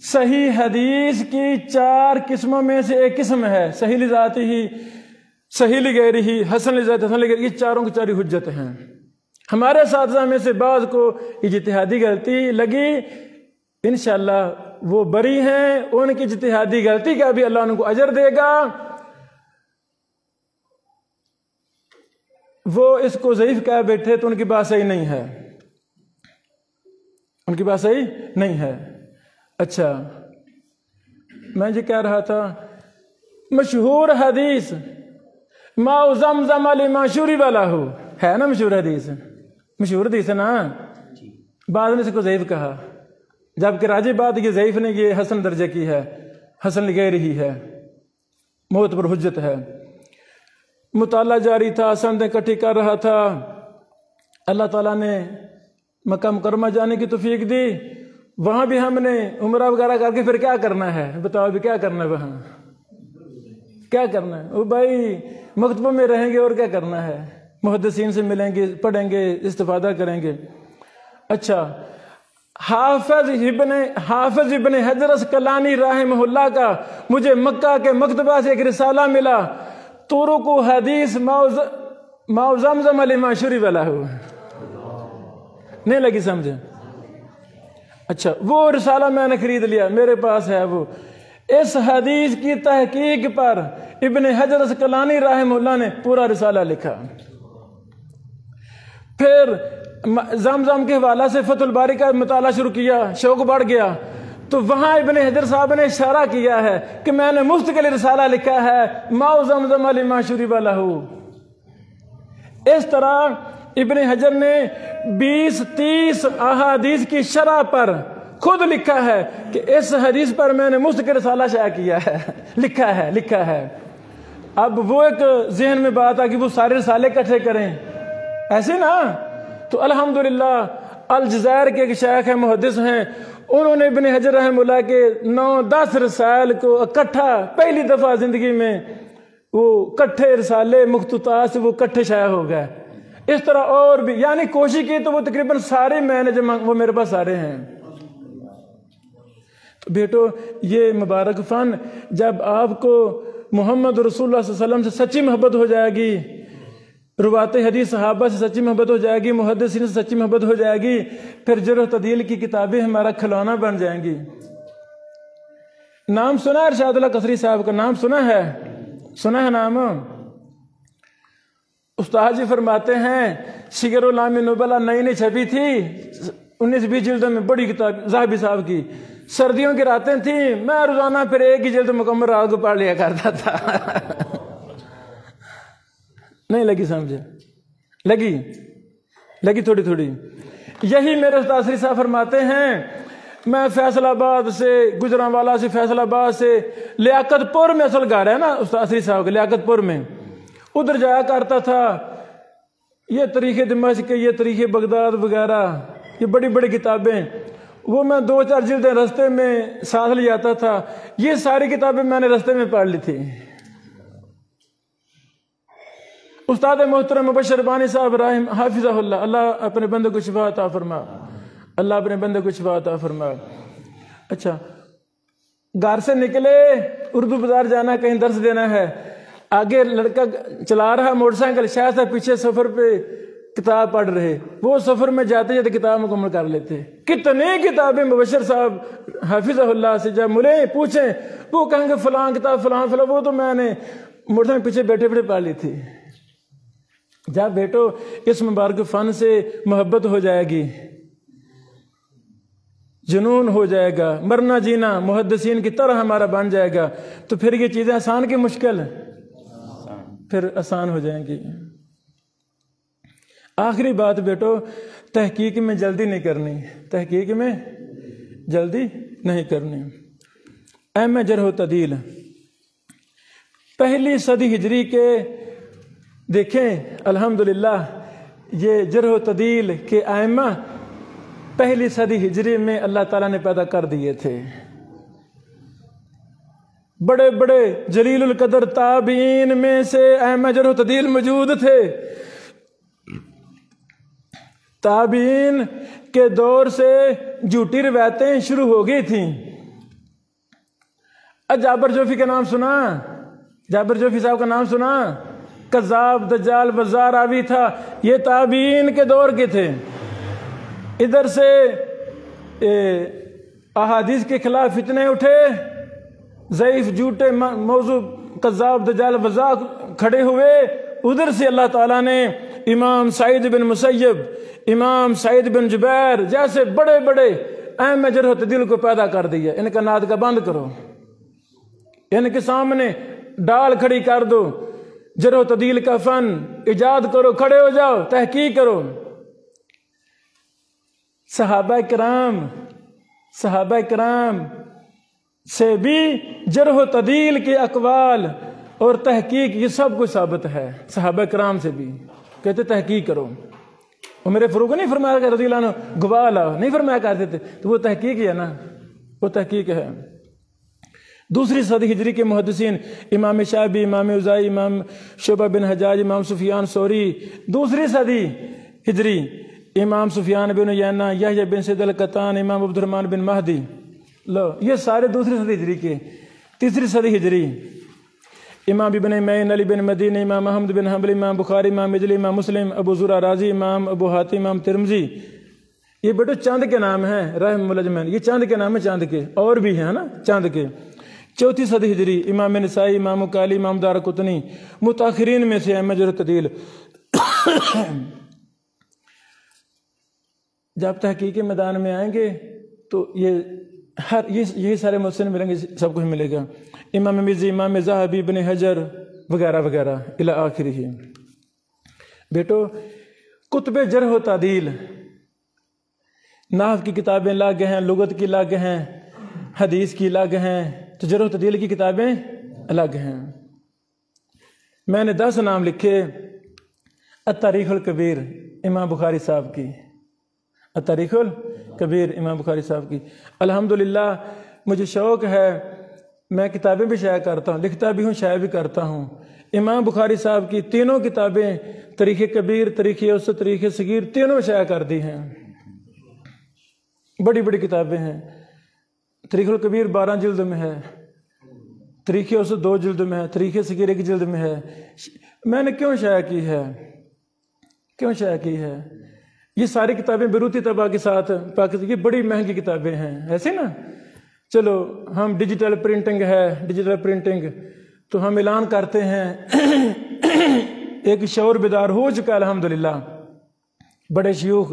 صحیح حدیث کی 4 قسموں میں سے ایک قسم ہے، صحیح لذاتی ہی، صحیح لغیری ہی، حسن لذاتی، حسن لغیری، یہ چاروں کی چاری حجت ہیں۔ ہمارے اساتذہ میں سے بعض کو اجتہادی غلطی لگی، انشاءاللہ وہ بری ہیں، ان کی اجتہادی غلطی کا بھی اللہ ان کو اجر دے گا۔ وہ اس کو ضعیف کہہ بیٹھے تو ان کی بات صحیح نہیں ہے، ان کی بات صحیح نہیں ہے۔ اچھا، میں یہ کہہ رہا تھا، مشہور حدیث ماء زمزم لما شرب لہ ہے نا، مشہور حدیث، مشہور حدیث ہے نا۔ بعض نے اس کو ضعیف کہا، جبکہ راجح بات یہ ضعیف نے، یہ حسن درجے کی ہے، حسن لغیری ہی ہے، معتبر حجت ہے۔ مطالعہ جاری تھا، سندیں اکٹھی کر رہا تھا، اللہ تعالیٰ نے مکہ مکرمہ جانے کی توفیق دی۔ وہاں بھی ہم نے عمرہ وغیرہ کر کے پھر کیا کرنا ہے، بتاؤ ابھی کیا کرنا ہے، وہاں کیا کرنا ہے؟ وہ بھائی مکتبوں میں رہیں گے اور کیا کرنا ہے، محدثین سے ملیں گے، پڑھیں گے، استفادہ کریں گے۔ اچھا، حافظ ابن حجر اسقلانی رحمہ اللہ کا مجھے مکہ کے مکتبہ سے ایک رسالہ ملا، طرق حدیث ماء زمزم لما شرب لہ، نہیں لگی سمجھے؟ اچھا، وہ رسالہ میں نے خرید لیا، میرے پاس ہے وہ۔ اس حدیث کی تحقیق پر ابن حجر اسقلانی رحمہ اللہ نے پورا رسالہ لکھا۔ پھر زمزم کے حوالہ سے فتح الباری کا مطالعہ شروع کیا، شوق بڑھ گیا، تو وہاں ابن حجر صاحب نے اشارہ کیا ہے کہ میں نے مفت کے لیے رسالہ لکھا ہے ماء زمزم لما شرب لہ۔ اس طرح ابن حجر نے 20-30 احادیث کی شرح پر خود لکھا ہے کہ اس حدیث پر میں نے مفت کے رسالہ شائع کیا ہے، لکھا ہے۔ اب وہ ایک ذہن میں بات آ کہ وہ سارے رسالے اکٹھے کریں، ایسے نا؟ تو الحمدللہ الجزائر کے ایک شیخ ہیں، محدث ہیں، انہوں نے ابن حجر رحمہ اللہ کے 9-10 رسائل کو اکٹھا پہلی دفعہ زندگی میں وہ کٹھے رسالے مخطوطات سے وہ کٹھے شائع ہو گئے۔ اس طرح اور بھی یعنی کوشش کی تو وہ تقریباً سارے میں نے جمع وہ میرے پاس سارے ہیں۔ تو بیٹو یہ مبارک فن جب آپ کو محمد رسول اللہ صلی اللہ علیہ وسلم سے سچی محبت ہو جائے گی، روات حدیث صحابہ سے سچی محبت ہو جائے گی، محدثین سے سچی محبت ہو جائے گی، پھر جرح و تعدیل کی کتابیں ہمارا کھلونا بن جائیں گی۔ نام سنا ہے ارشاد اللہ قصری صاحب کا؟ نام سنا ہے نام؟ استاد جی فرماتے ہیں سیر الاعلام نبلا نئی چھپی تھی 19-20 جلدوں میں، بڑی کتاب ذہبی صاحب کی، سردیوں کی راتیں تھیں، میں روزانہ پھر ایک ہی جلد مکمل رات کو پڑھ لیا کرتا تھا۔ نہیں لگی سمجھے؟ لگی تھوڑی۔ یہی میرے استاد سری صاحب فرماتے ہیں میں فیصل آباد سے، گجرانوالا سے، فیصل آباد سے، لیاقت پور میں اصل گھر ہے نا استاد سری صاحب کے، لیاقت پور میں، ادھر جایا کرتا تھا۔ یہ تاریخ دمشق، یہ تاریخ بغداد وغیرہ، یہ بڑی بڑی کتابیں، وہ میں 2-4 جلدیں رستے میں ساتھ لے جاتا تھا۔ یہ ساری کتابیں میں نے رستے میں پڑھ لی تھی۔ استاد محترم مبشر بانی صاحب رحم حافظہ اللہ، اللہ اپنے بندے کو شفا عطا فرما، اللہ اپنے بندے کو شفا عطا فرما۔ اچھا، گھر سے نکلے، اردو بازار جانا، کہیں درس دینا ہے، آگے لڑکا چلا رہا موٹر سائیکل، شاید پیچھے سفر پہ کتاب پڑھ رہے، وہ سفر میں جاتے جاتے کتاب مکمل کر لیتے۔ کتنے کتابیں مبشر صاحب حافظہ اللہ سے جب ملیں پوچھیں، وہ کہیں گے فلاں کتاب فلاں، وہ تو میں نے موٹر سائیکل پیچھے بیٹھے پڑھ لی تھی۔ جب بیٹو اس مبارک فن سے محبت ہو جائے گی، جنون ہو جائے گا، مرنا جینا محدثین کی طرح ہمارا بن جائے گا، تو پھر یہ چیزیں آسان کی مشکل پھر آسان ہو جائیں گی۔ آخری بات بیٹو، تحقیق میں جلدی نہیں کرنی۔ اہم جرح و تعدیل پہلی صدی ہجری کے دیکھیں، الحمدللہ یہ جرح و تعدیل کے ائمہ پہلی صدی ہجری میں اللہ تعالیٰ نے پیدا کر دیے تھے۔ بڑے بڑے جلیل القدر تابعین میں سے ائمہ جرح و تعدیل موجود تھے۔ تابعین کے دور سے جھوٹی روایتیں شروع ہو گئی تھیں۔ جابر جوفی کا نام سنا؟ جابر جوفی صاحب کا نام سنا؟ کذاب، دجال، وزار راوی تھا، یہ تابعین کے دور کے تھے۔ ادھر سے احادیث کے خلاف فتنے اٹھے، ضعیف، جھوٹے، موضوع، کذاب، دجال، وزار کھڑے ہوئے۔ ادھر سے اللہ تعالیٰ نے امام سعید بن مسیب، امام سعید بن جبیر جیسے بڑے بڑے اہم جرح و تعدیل کو پیدا کر دیا۔ ان کا ناد کا بند کرو، ان کے سامنے ڈال کھڑی کر دو، جرح و تعدیل کا فن ایجاد کرو، کھڑے ہو جاؤ، تحقیق کرو۔ صحابہ کرام سے بھی جرح و تعدیل کے اقوال اور تحقیق یہ سب کچھ ثابت ہے۔ صحابہ کرام سے بھی کہتے تحقیق کرو۔ وہ میرے فروغ نہیں فرمایا کہ رضی اللہ عنہ گواہ لاؤ، نہیں فرمایا کرتے تھے، تو وہ تحقیق ہے نا، وہ تحقیق ہے۔ دوسری صدی ہجری کے محدثین امام شعبی، امام اوزاعی، امام شعبہ بن حجاج، امام سفیان ثوری۔ دوسری صدی ہجری امام سفیان بن عیینہ، یحییٰ بن سعید القطان، امام عبد الرحمن بن مہدی، لو یہ سارے دوسری صدی ہجری کے۔ تیسری صدی ہجری امام ابن معین، علی بن مدینہ، امام احمد بن حنبل، امام بخاری، امام مجلی، امام مسلم، ابو زرع رازی، امام ابو حاتم، امام ترمذی۔ یہ بیٹو چاند کے نام ہیں رحم الجمین، یہ چاند کے نام ہیں، چاند کے اور بھی ہیں نا چاند کے۔ چوتھی صدی ہجری امام نسائی، امام مکالی، امام دارقطنی، متاخرین میں سے احمد جرح و تعدیل۔ جب تحقیقی میدان میں آئیں گے تو یہی سارے محسن ملیں گے، سب کچھ ملے گا، امام مزی، امام ذہبی، ابن حجر وغیرہ وغیرہ الی آخرہ۔ بیٹو کتب جرح و تعدیل، نحو کی کتابیں الگ ہیں، لغت کی الگ ہیں، حدیث کی الگ ہیں، تو جرح و تعدیل کی کتابیں الگ ہیں۔ میں نے 10 نام لکھے۔ التاریخ الکبیر امام بخاری صاحب کی، التاریخ الکبیر امام بخاری صاحب کی۔ الحمدللہ مجھے شوق ہے، میں کتابیں بھی شائع کرتا ہوں، لکھتا بھی ہوں، شائع بھی کرتا ہوں۔ امام بخاری صاحب کی تینوں کتابیں، تاریخ کبیر، تاریخ اوسط، تاریخ صغیر، تینوں شائع کر دی ہیں، بڑی بڑی کتابیں ہیں۔ تاریخ الکبیر 12 جلد میں ہے، تاریخ اوسط 2 جلد میں ہے، تاریخ صغیر 1 جلد میں ہے۔ میں نے کیوں شائع کی ہے؟ کیوں شائع کی ہے؟ یہ ساری کتابیں بیروتی طبع کے ساتھ پاکستان کی بڑی مہنگی کتابیں ہیں، ایسے نا۔ چلو ہم ڈیجیٹل پرنٹنگ ہے، ڈیجیٹل پرنٹنگ تو ہم اعلان کرتے ہیں، ایک شعور بیدار ہو چکا ہے الحمدللہ۔ بڑے شیوخ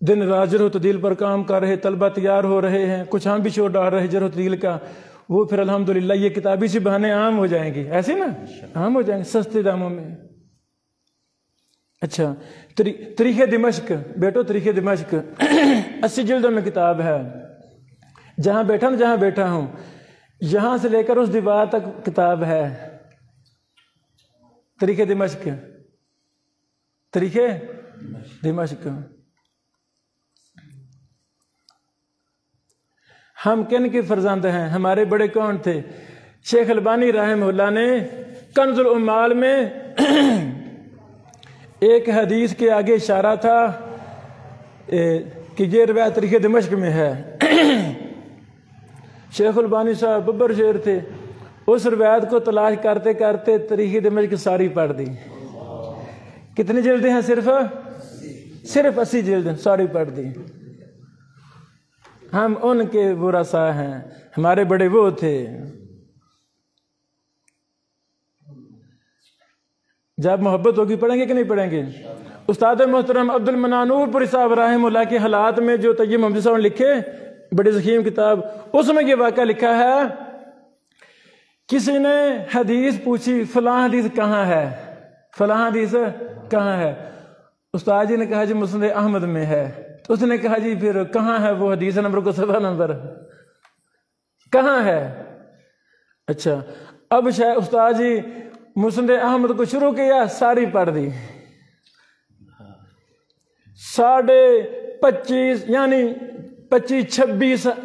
دن رات جرح و تعدیل پر کام کر رہے، طلبہ تیار ہو رہے ہیں، کچھ ہم بھی شور ڈال رہے ہیں جرح و تعدیل کا، وہ پھر الحمدللہ یہ کتابی سی بہانے عام ہو جائیں گی، ایسے نا، عام ہو جائیں گے سستے داموں میں۔ اچھا تاریخ دمشق، بیٹو تاریخ دمشق 80 جلدوں میں کتاب ہے۔ جہاں بیٹھا ہوں یہاں سے لے کر اس دیوار تک کتاب ہے، تاریخ دمشق، تاریخ دمشق۔ ہم کن کے فرزند ہیں؟ ہمارے بڑے کون تھے؟ شیخ البانی رحمہ اللہ نے کنز العمال میں ایک حدیث کے آگے اشارہ تھا کہ یہ روایت تاریخ دمشق میں ہے۔ شیخ البانی صاحب ببر شیر تھے، اس روایت کو تلاش کرتے کرتے تاریخ دمشق ساری پڑھ دی۔ کتنی جلدیں ہیں؟ صرف 80 جلدیں، ساری پڑھ دی۔ ہم ان کے ورثاء ہیں، ہمارے بڑے وہ تھے۔ جب محبت ہوگی پڑھیں گے کہ نہیں پڑھیں گے؟ استاد محترم عبد المنان نور پوری صاحب رحمہ اللہ کے حالات میں جو طیب محمدی صاحب نے لکھے، بڑی ضخیم کتاب، اس میں یہ واقعہ لکھا ہے، کسی نے حدیث پوچھی فلاں حدیث کہاں ہے، فلاں حدیث کہاں ہے؟ استاد جی نے کہا جی مسند احمد میں ہے۔ تو اس نے کہا جی پھر کہاں ہے وہ حدیث نمبر کو، صفحہ نمبر کہاں ہے؟ اچھا اب استاد جی مسند احمد کو شروع کیا، ساری پڑھ دی، 25 یعنی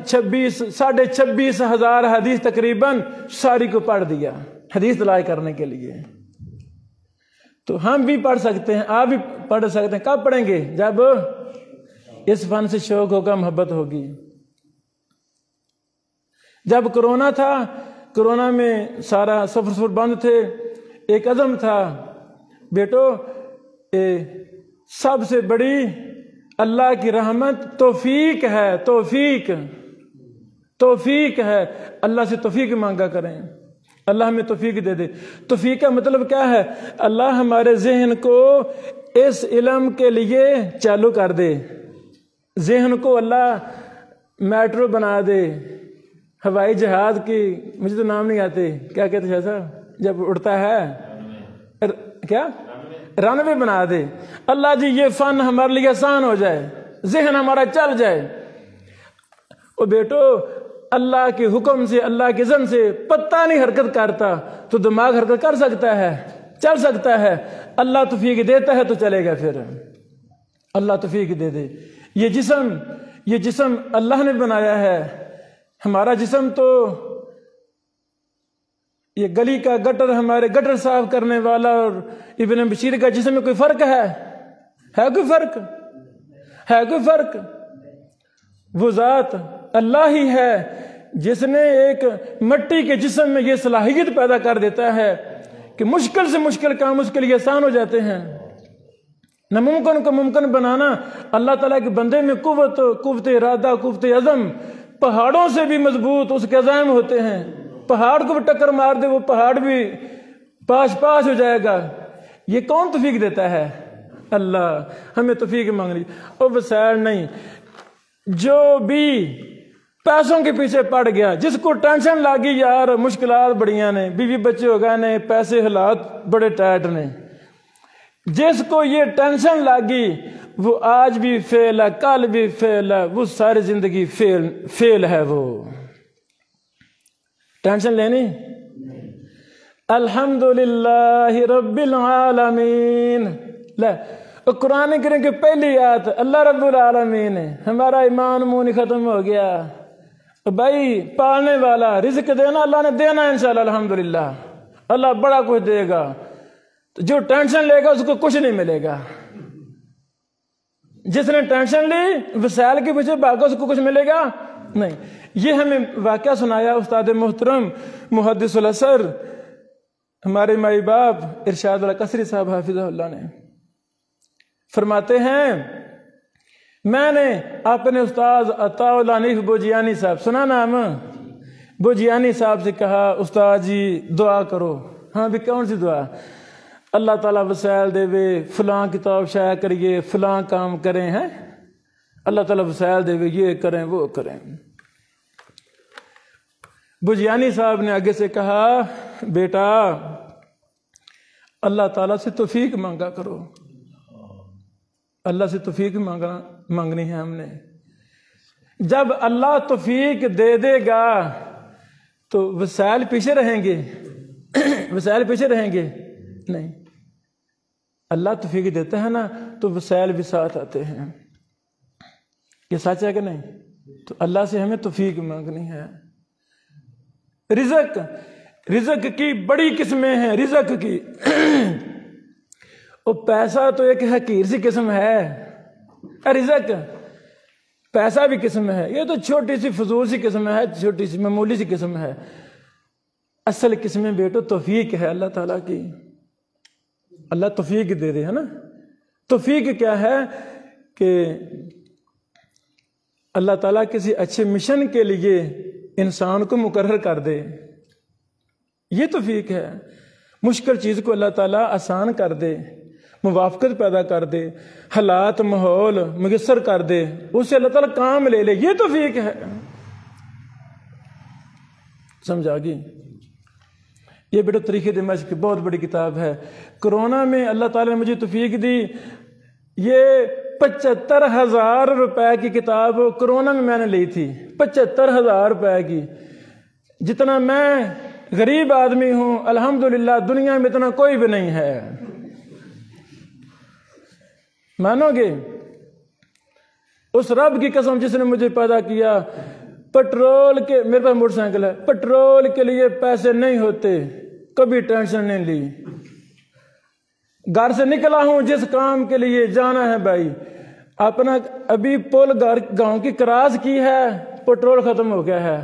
26 ہزار حدیث تقریباً ساری کو پڑھ دیا حدیث تلاش کرنے کے لیے۔ تو ہم بھی پڑھ سکتے ہیں، آپ بھی پڑھ سکتے ہیں۔ کب پڑھیں گے؟ جب اس فن سے شوق ہوگا، محبت ہوگی۔ جب کرونا تھا، کرونا میں سارا سفر بند تھے، ایک عزم تھا بیٹو، سب سے بڑی اللہ کی رحمت توفیق ہے، توفیق ہے۔ اللہ سے توفیق مانگا کریں، اللہ ہمیں توفیق دے دے۔ توفیق کا مطلب کیا ہے؟ اللہ ہمارے ذہن کو اس علم کے لیے چالو کر دے، ذہن کو اللہ میٹرو بنا دے، ہوائی جہاز کی، مجھے تو نام نہیں آتے، کیا کہتے ہیں صاحب جب اڑتا ہے، کیا رن وے بنا دے۔ اللہ جی یہ فن ہمارے لیے آسان ہو جائے، ذہن ہمارا چل جائے۔ او بیٹو اللہ کے حکم سے، اللہ کے اذن سے پتہ نہیں حرکت کرتا، تو دماغ حرکت کر سکتا ہے، چل سکتا ہے۔ اللہ توفیق دیتا ہے تو چلے گا، پھر اللہ توفیق دے دے۔ یہ جسم اللہ نے بنایا ہے، ہمارا جسم تو یہ گلی کا گٹر، ہمارے گٹر صاف کرنے والا اور ابن بشیر کا جسم میں کوئی فرق ہے کوئی فرق؟ ہے کوئی فرق؟ وہ ذات اللہ ہی ہے جس نے ایک مٹی کے جسم میں یہ صلاحیت پیدا کر دیتا ہے کہ مشکل سے مشکل کام اس کے لیے آسان ہو جاتے ہیں۔ ناممکن کو ممکن بنانا اللہ تعالیٰ کے بندے میں قوت ارادہ، قوت عزم، پہاڑوں سے بھی مضبوط اس کے عزائم ہوتے ہیں۔ پہاڑ کو بھی ٹکر مار دے، وہ پہاڑ بھی پاش ہو جائے گا۔ یہ کون توفیق دیتا ہے؟ اللہ ہمیں توفیق مانگنی اور وسائل نہیں. جو بھی پیسوں کے پیچھے پڑ گیا، جس کو ٹینشن لگی یار مشکلات بڑیاں نے، بیوی بچے ہو گئے نے، پیسے حالات بڑے ٹائٹ نے، جس کو یہ ٹینشن لگی وہ آج بھی فیل ہے، کل بھی فیل ہے، وہ ساری زندگی فیل ہے. وہ ٹینشن لینی. الحمدللہ رب العالمین. قرآن کریم کی پہلی آیت اللہ رب العالمین ہے. ہمارا ایمان منہ نہیں ختم ہو گیا. بھائی پالنے والا، رزق دینا اللہ نے دینا ہے انشاءاللہ. الحمدللہ اللہ بڑا کچھ دے گا. تو جو ٹینشن لے گا اس کو کچھ نہیں ملے گا. جس نے ٹینشن لی وسائل کے پیچھے بھاگا اس کو کچھ ملے گا نہیں. یہ ہمیں واقعہ سنایا استاد محترم محدث الاثر ہمارے مائی باپ ارشاد اللہ قصری صاحب حافظہ اللہ نے. فرماتے ہیں میں نے اپنے استاد عطا اللہ حنیف بوجیانی صاحب، سنا نام بوجیانی صاحب سے کہا استاد جی دعا کرو. ہاں بھی کون سی دعا؟ اللہ تعالیٰ وسائل دے وے، فلاں کتاب شائع کریے، فلاں کام کریں. ہیں اللہ تعالیٰ وسائل دے وے، یہ کریں وہ کریں. بوجیانی صاحب نے آگے سے کہا بیٹا اللہ تعالیٰ سے توفیق مانگا کرو. اللہ سے توفیق مانگنی ہے ہم نے. جب اللہ توفیق دے دے گا تو وسائل پیچھے رہیں گے؟ وسائل پیچھے رہیں گے؟ نہیں. اللہ توفیق دیتا ہے نا تو وسائل بھی ساتھ آتے ہیں. یہ سچ ہے کہ نہیں؟ تو اللہ سے ہمیں توفیق مانگنی ہے. رزق کی بڑی قسمیں ہیں. رزق کی وہ پیسہ تو ایک حقیر سی قسم ہے. رزق پیسہ بھی قسم ہے. یہ تو چھوٹی سی فضول سی قسم ہے، چھوٹی سی معمولی سی قسم ہے. اصل قسمیں بیٹو توفیق ہے اللہ تعالیٰ کی. اللہ توفیق دے دے ہے نا. توفیق کیا ہے کہ اللہ تعالیٰ کسی اچھے مشن کے لیے انسان کو مقرر کر دے. یہ توفیق ہے. مشکل چیز کو اللہ تعالیٰ آسان کر دے، موافقت پیدا کر دے، حالات ماحول میسر کر دے، اس سے اللہ تعالیٰ کام لے لے. یہ توفیق ہے. سمجھا گی؟ یہ بیٹا تاریخ دمشق کی بہت بڑی کتاب ہے. کرونا میں اللہ تعالیٰ نے مجھے توفیق دی. یہ 75,000 روپے کی کتاب کرونا میں نے لی تھی. 75,000 روپے کی. جتنا میں غریب آدمی ہوں الحمدللہ دنیا میں اتنا کوئی بھی نہیں ہے. مانو گے؟ اس رب کی قسم جس نے مجھے پیدا کیا. پٹرول کے، میرے پاس موٹر سائیکل ہے، پٹرول کے لیے پیسے نہیں ہوتے، کبھی ٹینشن نہیں لی. گھر سے نکلا ہوں جس کام کے لیے جانا ہے بھائی، اپنا ابھی پول گاؤں کی کراس کی ہے، پٹرول ختم ہو گیا ہے.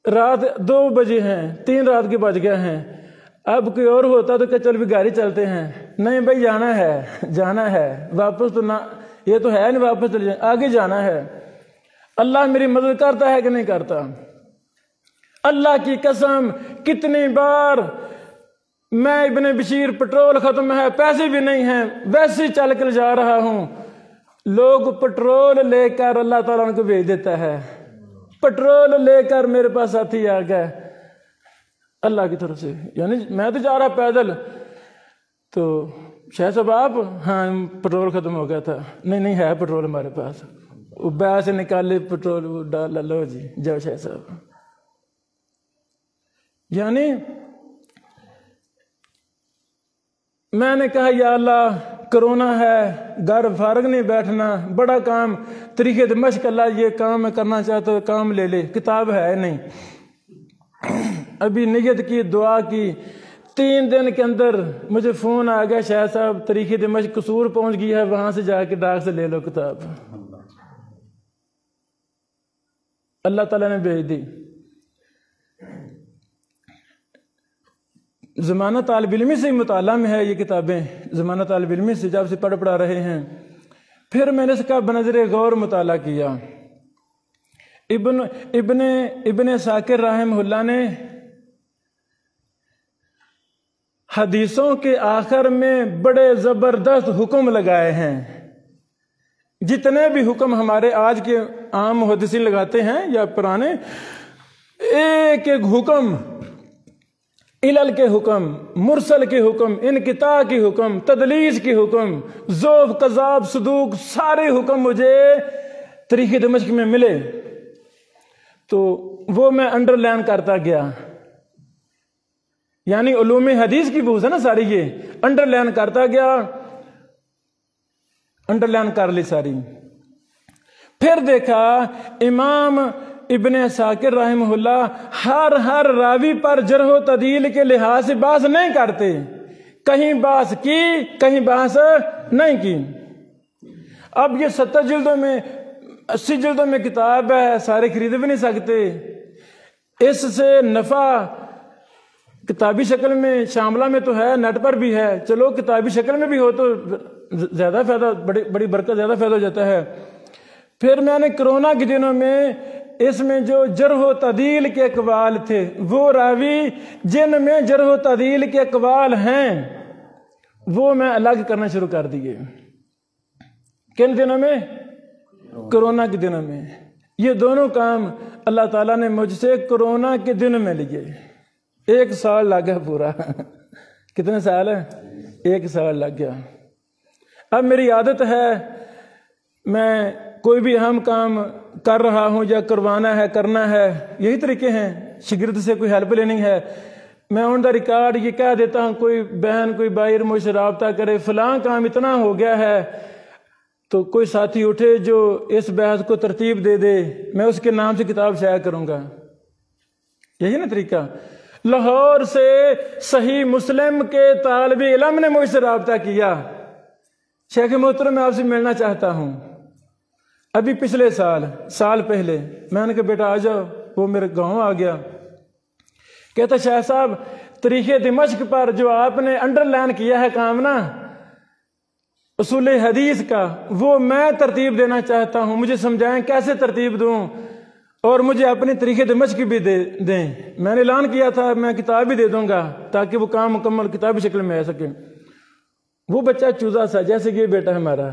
رات 2 بجے ہیں، 3 رات کے بج گئے ہیں. اب کوئی اور ہوتا تو کہ چل بھی گاڑی چلتے ہیں. نہیں بھائی جانا ہے واپس تو نہ، یہ تو ہے نہیں واپس چلے جائیں، آگے جانا ہے. اللہ میری مدد کرتا ہے کہ نہیں کرتا؟ اللہ کی قسم کتنی بار میں ابن بشیر پٹرول ختم ہے، پیسے بھی نہیں ہیں، ویسے ہی چل کر جا رہا ہوں، لوگ پٹرول لے کر اللہ تعالیٰ ان کو بھیج دیتا ہے. پٹرول لے کر میرے پاس ساتھی آ گئے اللہ کی طرف سے. یعنی میں تو جا رہا پیدل، تو شاہ صاحب آپ، ہاں پٹرول ختم ہو گیا تھا. نہیں ہے پٹرول ہمارے پاس. وہ بیگ سے نکالے پٹرول، وہ ڈال، لو جی جاؤ شاہ صاحب. یعنی میں نے کہا یا اللہ کرونا ہے، گھر فارغ نہیں بیٹھنا، بڑا کام طریق دمشق، اللہ یہ کام میں کرنا چاہتا ہوں، کام لے لے. کتاب ہے نہیں. ابھی نیت کی، دعا کی، 3 دن کے اندر مجھے فون آ گیا شاہ صاحب طریق دمشق قصور پہنچ گئی ہے، وہاں سے جا کے ڈاک سے لے لو کتاب. اللہ تعالیٰ نے بھیج دی. زمانہ طالب علمی سے مطالعہ میں ہے یہ کتابیں. زمانہ طالب علمی سے جب سے پڑھا رہے ہیں. پھر میں نے اس کا بنظر غور مطالعہ کیا. ابن ساکر رحمہ اللہ نے حدیثوں کے آخر میں بڑے زبردست حکم لگائے ہیں. جتنے بھی حکم ہمارے آج کے عام محدثین لگاتے ہیں یا پرانے، ایک ایک حکم، علل کے حکم، مرسل کے حکم، انقطاع کے حکم، تدلیس کے حکم، ضعف، کذاب، صدوق، سارے حکم مجھے تاریخ دمشق میں ملے تو وہ میں انڈر لائن کرتا گیا. یعنی علوم حدیث کی بحث ہے نا ساری، یہ انڈر لائن کرتا گیا، انڈر لائن کر لی ساری. پھر دیکھا امام ابن عساکر رحمہ اللہ ہر راوی پر جرح و تعدیل کے لحاظ سے بحث نہیں کرتے، کہیں بحث کی کہیں بحث نہیں کی. اب یہ 70 جلدوں میں 80 جلدوں میں کتاب ہے، سارے خرید بھی نہیں سکتے. اس سے نفع کتابی شکل میں شاملہ میں تو ہے، نیٹ پر بھی ہے، چلو کتابی شکل میں بھی ہو تو زیادہ فائدہ، بڑی برکت، زیادہ فائدہ ہو جاتا ہے. پھر میں نے کرونا کے دنوں میں اس میں جو جرح و تعدیل کے اقوال تھے، وہ راوی جن میں جرح و تعدیل کے اقوال ہیں وہ میں الگ کرنا شروع کر دیے. کن دنوں میں؟ کرونا کے دنوں میں. یہ دونوں کام اللہ تعالیٰ نے مجھ سے کرونا کے دن میں لیے. 1 سال لگ گیا پورا. کتنے سال ہے؟ 1 سال لگ گیا. اب میری عادت ہے، میں کوئی بھی اہم کام کر رہا ہوں یا کروانا ہے، کرنا ہے، یہی طریقے ہیں. شاگرد سے کوئی ہیلپ لینی ہے، میں آن دا ریکارڈ یہ کہہ دیتا ہوں، کوئی بہن کوئی بھائی مجھ سے رابطہ کرے، فلاں کام اتنا ہو گیا ہے، تو کوئی ساتھی اٹھے جو اس بحث کو ترتیب دے دے، میں اس کے نام سے کتاب شائع کروں گا. یہی نا طریقہ. لاہور سے صحیح مسلم کے طالب علم نے مجھ سے رابطہ کیا، شیخ محترم میں آپ سے ملنا چاہتا ہوں. ابھی پچھلے سال پہلے میں نے کہا بیٹا آ جاؤ. وہ میرے گاؤں آ گیا، کہتا شاہ صاحب تاریخ دمشق پر جو آپ نے انڈر لائن کیا ہے کام نا اصول حدیث کا، وہ میں ترتیب دینا چاہتا ہوں، مجھے سمجھائیں کیسے ترتیب دوں، اور مجھے اپنی تاریخ دمشق بھی دیں. میں نے اعلان کیا تھا میں کتاب بھی دے دوں گا تاکہ وہ کام مکمل کتابی شکل میں آ سکے. وہ بچہ چوزا سا، جیسے کہ یہ بیٹا ہمارا،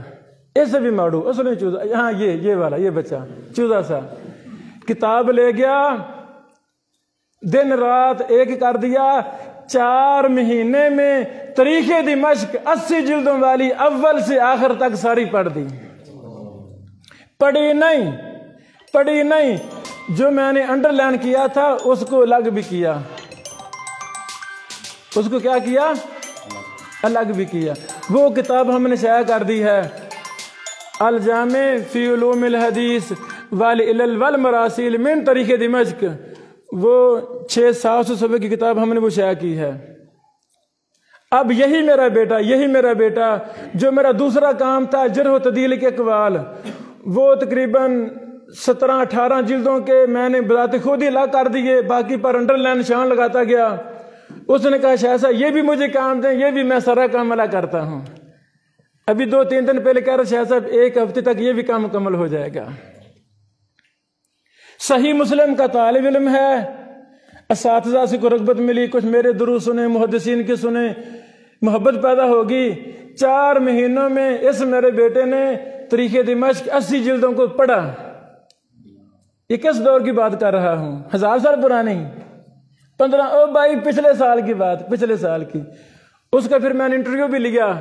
اس سے بھی ماڑو، اصل میں چوزا، ہاں یہ والا، یہ بچہ چوزا سا، کتاب لے گیا، دن رات ایک کر دیا. 4 مہینے میں تاریخ دمشق 80 جلدوں والی اول سے آخر تک ساری پڑھ دی. پڑھی نہیں، جو میں نے انڈر لائن کیا تھا اس کو الگ بھی کیا. اس کو کیا کیا؟ الگ بھی کیا. وہ کتاب ہم نے شائع کر دی ہے، الجامع فی علوم الحدیث والعلل والمراسیل من تاریخ دمشق. وہ 600-700 صفحے کی کتاب ہم نے وہ شائع کی ہے. اب یہی میرا بیٹا جو میرا دوسرا کام تھا جرح و تعدیل کے اقوال، وہ تقریباً 17-18 جلدوں کے میں نے بذات خود ہی لا کر دیے، باقی پر انڈر لائن نشان لگاتا گیا. اس نے کہا شاہ صاحب یہ بھی مجھے کام دیں، یہ بھی میں سارا کام ادا کرتا ہوں. ابھی 2-3 دن پہلے کہہ رہا شاہ صاحب 1 ہفتے تک یہ بھی کام مکمل ہو جائے گا. صحیح مسلم کا طالب علم ہے، اساتذہ سے کو رغبت ملی، کچھ میرے دروس سنے، محدثین کے سنے، محبت پیدا ہوگی. 4 مہینوں میں اس میرے بیٹے نے تاریخ دمشق 80 جلدوں کو پڑھا. یہ کس دور کی بات کر رہا ہوں؟ 1000 سال پرانی، 15 او بھائی پچھلے سال کی بات، پچھلے سال کی. اس کا پھر میں نے انٹرویو بھی لیا،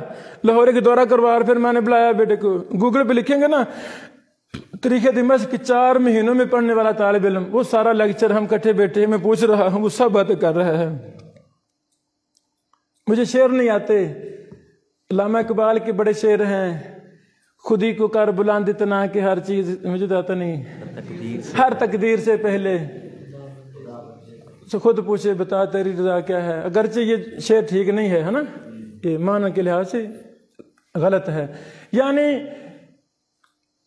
لاہور کے دورہ کروا، پھر میں نے بلایا بیٹے کو. گوگل پہ لکھیں گے نا تاریخ دمشق 4 مہینوں میں پڑھنے والا طالب علم، وہ سارا لیکچر ہم کٹھے بیٹھے میں پوچھ رہا ہوں، وہ سب باتیں کر رہا ہے. مجھے شعر نہیں آتے. علامہ اقبال کے بڑے شعر ہیں، خودی کو کر بلند اتنا کہ ہر چیز، مجھے تو آتا نہیں، ہر تقدیر سے پہلے خود پوچھے بتا تیری رضا کیا ہے. اگرچہ یہ شعر ٹھیک نہیں ہے نا، یہ معنی کے لحاظ سے غلط ہے. یعنی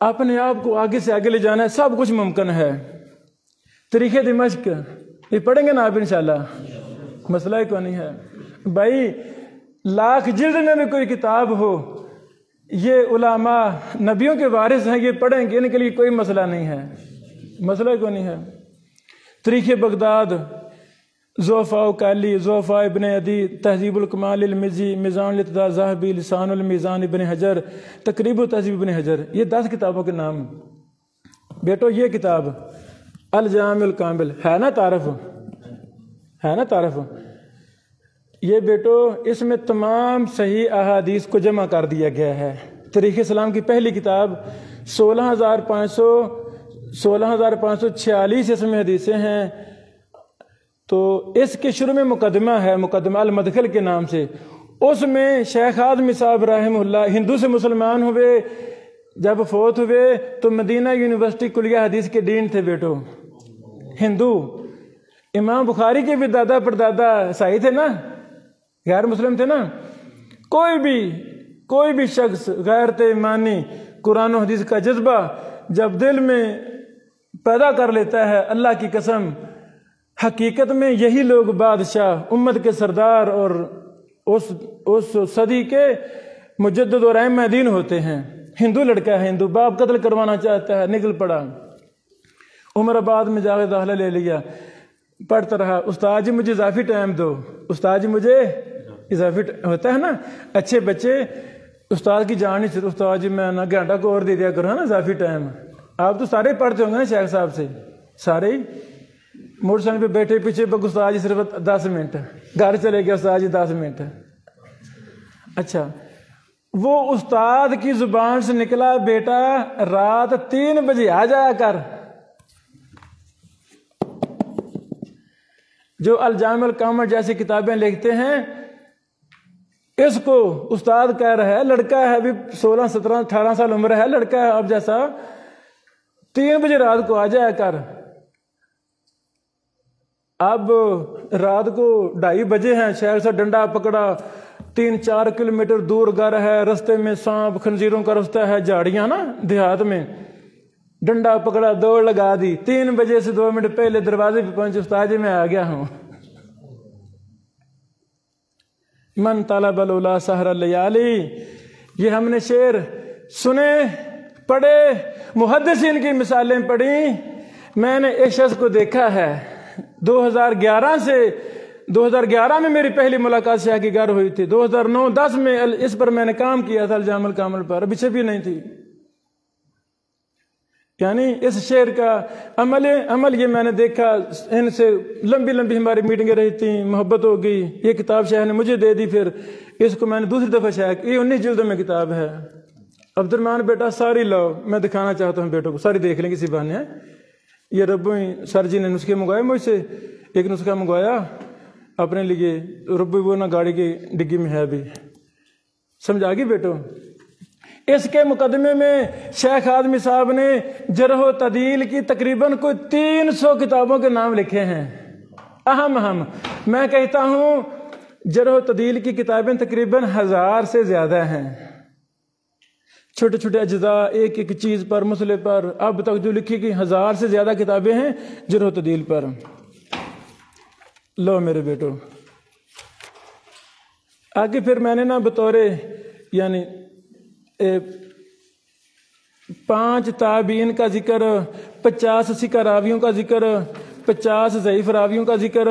اپنے آپ کو آگے سے آگے لے جانا ہے، سب کچھ ممکن ہے. تاریخ دمشق یہ پڑھیں گے نا آپ انشاءاللہ، مسئلہ ہی کو نہیں ہے. بھائی 1,00,000 جلد میں بھی کوئی کتاب ہو، یہ علماء نبیوں کے وارث ہیں، یہ پڑھیں گے، ان کے لیے کوئی مسئلہ نہیں ہے، مسئلہ ہی کو نہیں ہے. تاریخ بغداد ضعفاء کالی، ضعفاء ابن عدی، تہذیب الکمال المزی، میزان الاعتدال ذہبی، لسان المیزان ابن حجر، تقریب و تہذیب ابن حجر، یہ 10 کتابوں کے نام۔ بیٹو یہ کتاب الجامع الکامل ہے نا تعارف، ہے نا تعارف، یہ بیٹو اس میں تمام صحیح احادیث کو جمع کر دیا گیا ہے۔ تاریخ اسلام کی پہلی کتاب 16,546 اس میں حدیثیں ہیں۔ تو اس کے شروع میں مقدمہ ہے، مقدمہ المدخل کے نام سے، اس میں شیخ اعظمی صاحب رحمہ اللہ ہندو سے مسلمان ہوئے، جب فوت ہوئے تو مدینہ یونیورسٹی کلیہ حدیث کے ڈین تھے بیٹو، ہندو۔ امام بخاری کے بھی دادا پردادا عیسائی تھے نا، غیر مسلم تھے نا۔ کوئی بھی شخص غیرت ایمانی قرآن و حدیث کا جذبہ جب دل میں پیدا کر لیتا ہے، اللہ کی قسم حقیقت میں یہی لوگ بادشاہ، امت کے سردار اور اس صدی کے مجدد اور ائمہ دین ہوتے ہیں۔ ہندو لڑکا ہے، ہندو، باپ قتل کروانا چاہتا ہے، نکل پڑا، عمر آباد میں جا کے داخلہ لے لیا، پڑھتا رہا، استاد جی مجھے اضافی ٹائم دو، استاد جی مجھے اضافی ہوتا ہے نا، اچھے بچے استاد کی جان نہیں چاہتے، استاد جی میں نا گھنٹہ کو اور دے دیا کرو نا اضافی ٹائم۔ آپ تو سارے پڑھتے ہوں گے نا شیخ صاحب سے، سارے ہی موٹر سائیکل پہ بیٹھے پیچھے استاد جی صرف 10 منٹ، گھر چلے گیا استاد جی 10 منٹ۔ اچھا، وہ استاد کی زبان سے نکلا، بیٹا رات 3 بجے آ جایا کر۔ جو الجامع الکامل جیسی کتابیں لکھتے ہیں، اس کو استاد کہہ رہا ہے، لڑکا ہے ابھی 16 17 18 سال عمر ہے، لڑکا ہے اب جیسا، 3 بجے رات کو آ جایا کر۔ اب رات کو 2:30 بجے ہیں، شہر سے ڈنڈا پکڑا، 3-4 کلومیٹر دور گھر ہے، رستے میں سانپ خنزیروں کا رستہ ہے، جھاڑیاں نا دیہات میں، ڈنڈا پکڑا، دوڑ لگا دی، 3 بجے سے 2 منٹ پہلے دروازے پہ پہنچے، استاد جی میں آ گیا ہوں۔ من طلب العلا سحر اللیالی، یہ ہم نے شعر سنے، پڑھے، محدثین کی مثالیں پڑھی۔ میں نے ایک شخص کو دیکھا ہے 2011 میں میری پہلی ملاقات شیخ کے گھر ہوئی تھی، 2009-10 میں اس پر میں نے کام کیا تھا الجامع الکامل پر، ابھی چھپی نہیں تھی۔ یعنی اس شعر کا عمل یہ میں نے دیکھا، ان سے لمبی لمبی ہماری میٹنگیں رہی تھیں، محبت ہو گئی، یہ کتاب شیخ نے مجھے دے دی، پھر اس کو میں نے دوسری دفعہ شیخ، یہ 19 جلدوں میں کتاب ہے۔ عبدالرحمن بیٹا ساری لاؤ، میں دکھانا چاہتا ہوں بیٹوں کو، ساری دیکھ لیں کسی بہانے۔ یہ ربوئی سر جی نے نسخے منگوائے مجھ سے، ایک نسخہ منگوایا اپنے لیے، ربوئی وہ نہ گاڑی کی ڈگی میں ہے ابھی، سمجھا گی بیٹو۔ اس کے مقدمے میں شیخ اعظمی صاحب نے جرح و تعدیل کی تقریباً کوئی 300 کتابوں کے نام لکھے ہیں، اہم میں کہتا ہوں جرح و تعدیل کی کتابیں تقریباً 1000 سے زیادہ ہیں، چھوٹے چھوٹے اجزاء، ایک ایک چیز پر، مسئلے پر، اب تک جو لکھی گئی 1000 سے زیادہ کتابیں ہیں جرح و تعدیل پر۔ لو میرے بیٹو، آگے پھر میں نے نا بطور یعنی 5 تابعین کا ذکر، 50 ثقہ راویوں کا ذکر، 50 ضعیف راویوں کا ذکر،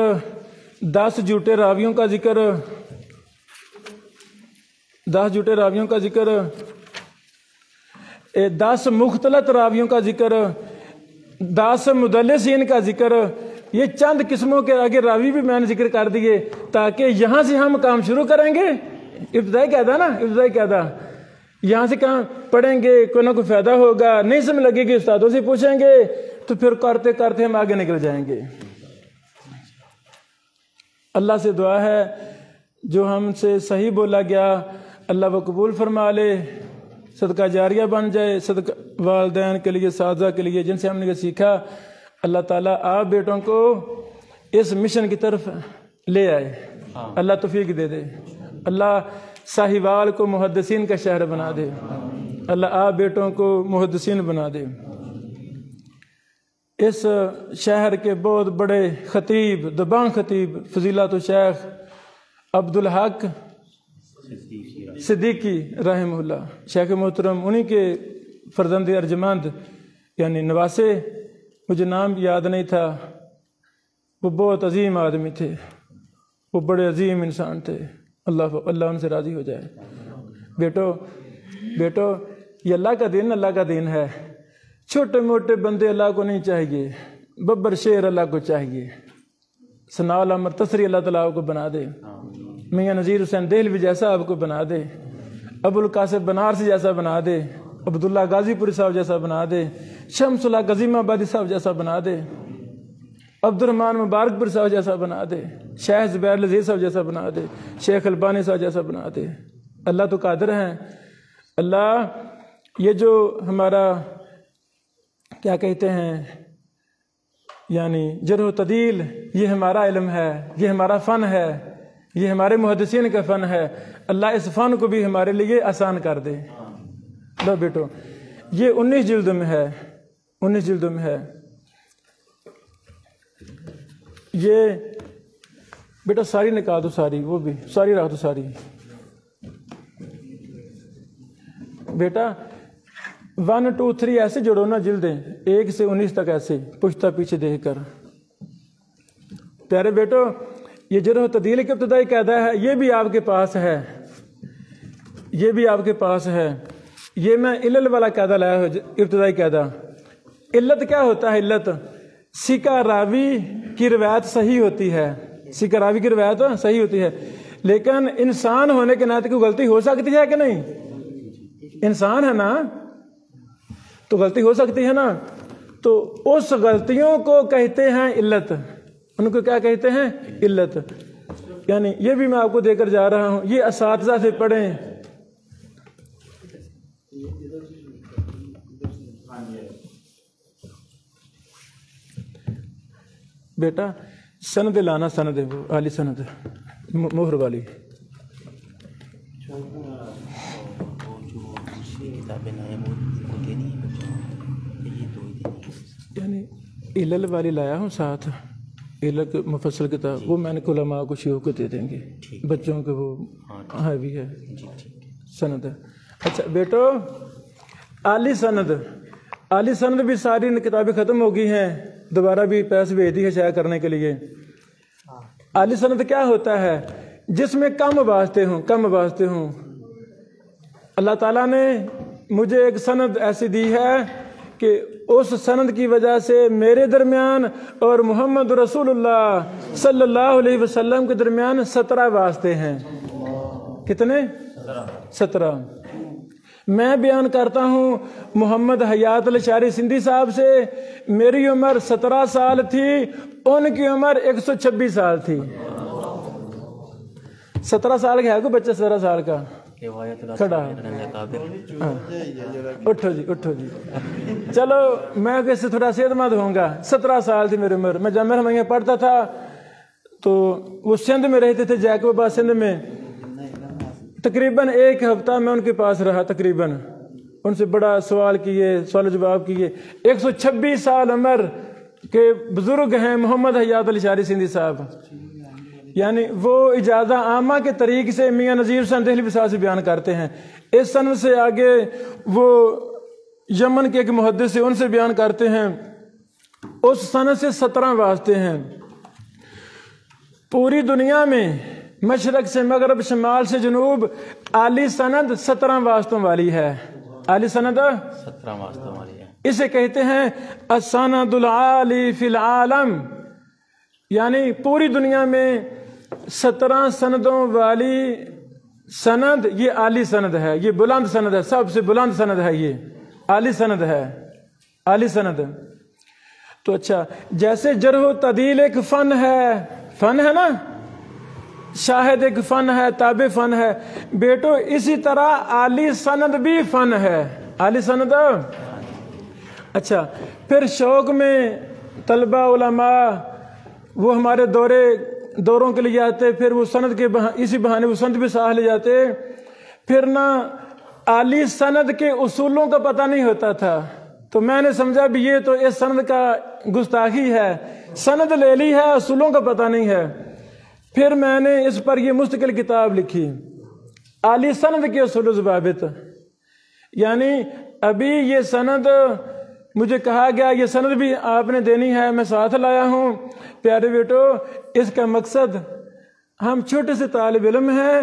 10 جھوٹے راویوں کا ذکر، 10 جھوٹے راویوں کا ذکر، 10 مختلط راویوں کا ذکر، 10 مدلسین کا ذکر۔ یہ چند قسموں کے آگے راوی بھی میں نے ذکر کر دیے، تاکہ یہاں سے ہم کام شروع کریں گے۔ ابتدائی قاعدہ یہاں سے کام پڑھیں گے، کوئی نہ کوئی فائدہ ہوگا، نہیں سمجھ لگے گی استادوں سے پوچھیں گے، تو پھر کرتے کرتے ہم آگے نکل جائیں گے۔ اللہ سے دعا ہے جو ہم سے صحیح بولا گیا اللہ وہ قبول فرما لے، صدقہ جاریہ بن جائے، صدقہ والدین کے لیے، اساتذہ کے لیے جن سے ہم نے سیکھا۔ اللہ تعالیٰ آپ بیٹوں کو اس مشن کی طرف لے آئے، اللہ توفیق دے دے، اللہ ساہیوال کو محدثین کا شہر بنا دے، اللہ آپ بیٹوں کو محدثین بنا دے۔ اس شہر کے بہت بڑے خطیب، دبان خطیب، فضیلت الشیخ عبدالحق صدیقی رحمہ اللہ، شیخ محترم، انہی کے فرزند ارجمند یعنی نواسے، مجھے نام یاد نہیں تھا، وہ بہت عظیم آدمی تھے، وہ بڑے عظیم انسان تھے، اللہ ان سے راضی ہو جائے۔ بیٹو یہ اللہ کا دین، اللہ کا دین ہے۔ چھوٹے موٹے بندے اللہ کو نہیں چاہیے، ببر شیر اللہ کو چاہیے۔ ثناء الامر تسری اللہ تعالیٰ آپ کو بنا دے، میاں نذیر حسین دہلوی جیسا آپ کو بنا دے، ابو القاسم بنارسی جیسا بنا دے، عبداللہ غازی پوری صاحب جیسا بنا دے، شمس اللہ غزیم آبادی صاحب جیسا بنا دے، عبد الرحمن مبارک پور صاحب جیسا بنا دے، شیخ زبیر لذیذ صاحب جیسا بنا دے، شیخ البانی صاحب جیسا بنا دے۔ اللہ تو قادر ہیں۔ اللہ یہ جو ہمارا کیا کہتے ہیں یعنی جرح و تعدیل، یہ ہمارا علم ہے، یہ ہمارا فن ہے، یہ ہمارے محدثین کا فن ہے، اللہ اس فن کو بھی ہمارے لیے آسان کر دے۔ لو بیٹو یہ 19 جلد میں ہے، 19 جلد میں ہے یہ۔ بیٹا ساری نکال دو، ساری وہ بھی ساری رکھ دو ساری۔ بیٹا 1 2 3 ایسے جوڑو نا جلدیں، 1 سے 19 تک ایسے پشتہ پیچھے دیکھ کر۔ پیارے بیٹو یہ جرح و تعدیل کی ابتدائی قاعدہ ہے، یہ بھی آپ کے پاس ہے، یہ بھی آپ کے پاس ہے۔ یہ میں علل والا قاعدہ لایا ہوں، ابتدائی قاعدہ۔ علت کیا ہوتا ہے؟ علت سکہ راوی کی روایت صحیح ہوتی ہے، سکہ راوی کی روایت صحیح ہوتی ہے، لیکن انسان ہونے کے ناطے کوئی غلطی ہو سکتی ہے کہ نہیں؟ انسان ہے نا تو غلطی ہو سکتی ہے نا، تو اس غلطیوں کو کہتے ہیں علت، ان کو کیا کہتے ہیں؟ علت۔ یعنی یہ بھی میں آپ کو دے کر جا رہا ہوں، یہ اساتذہ سے پڑھیں۔ بیٹا سند لانا، سند وہ عالی سند مہر والی۔ یعنی علل والی لایا ہوں ساتھ، علل مفصل کتاب، وہ میں نے علماء کو شیوخ کو دے دیں گے، بچوں کو وہ حاوی ہے سند ہے۔ اچھا بیٹو عالی سند، عالی سند بھی ساری کتابیں ختم ہو گئی ہیں، دوبارہ بھی پیسے بھیج دی ہے شائع کرنے کے لیے۔ عالی سند کیا ہوتا ہے؟ جس میں کم واسطے ہوں، کم واسطے ہوں۔ اللہ تعالیٰ نے مجھے ایک سند ایسی دی ہے کہ اس سند کی وجہ سے میرے درمیان اور محمد رسول اللہ صلی اللہ علیہ وسلم کے درمیان 17 واسطے ہیں۔ کتنے؟ 17۔ میں بیان کرتا ہوں محمد حیات الاشعری سندھی صاحب سے، میری عمر 17 سال تھی، ان کی عمر 126 سال تھی۔ 17 سال کا ہے کوئی بچہ 17 سال کا؟ کھڑا اٹھو جی، اٹھو جی، چلو میں اس سے تھوڑا صحت مند ہوں گا۔ 17 سال تھی میری عمر، میں جامعہ رحمانیہ پڑھتا تھا، تو وہ سندھ میں رہتے تھے، جیکب آباد سندھ میں۔ تقریباً 1 ہفتہ میں ان کے پاس رہا، تقریباً ان سے بڑا سوال کیے، سوال جواب کیے۔ 126 سال عمر کے بزرگ ہیں محمد حیات الاشعری سندھی صاحب، یعنی وہ اجازہ عامہ کے طریق سے میاں نذیر حسین دہلوی صاحب سے بیان کرتے ہیں۔ اس سند سے آگے وہ یمن کے ایک محدث سے، ان سے بیان کرتے ہیں۔ اس سند سے 17 واسطے ہیں۔ پوری دنیا میں مشرق سے مغرب، شمال سے جنوب، عالی سند 17 واسطوں والی ہے۔ عالی سند 17 واسطوں والی ہے، اسے کہتے ہیں السند العالی فی العالم، یعنی پوری دنیا میں 17 سندوں والی سند یہ عالی سند ہے، یہ بلند سند ہے، سب سے بلند سند ہے، یہ عالی سند ہے، عالی سند۔ تو اچھا جیسے جرح و تعدیل ایک فن ہے نا، شاہد ایک فن ہے، تابع فن ہے، بیٹو اسی طرح عالی سند بھی فن ہے، عالی سند۔ اچھا پھر شوق میں طلبہ علماء وہ ہمارے دوروں کے لیے آتے، پھر وہ سند کے اسی بہانے وہ سند بھی ساہ لے جاتے۔ پھر نا عالی سند کے اصولوں کا پتہ نہیں ہوتا تھا، تو میں نے سمجھا بھی یہ تو اس سند کا گستاخی ہے، سند لے لی ہے، اصولوں کا پتہ نہیں ہے۔ پھر میں نے اس پر یہ مستقل کتاب لکھی، عالی سند کے اصول و ضوابط۔ یعنی ابھی یہ سند مجھے کہا گیا یہ سند بھی آپ نے دینی ہے، میں ساتھ لایا ہوں۔ پیارے بیٹو، اس کا مقصد، ہم چھوٹے سے طالب علم ہیں،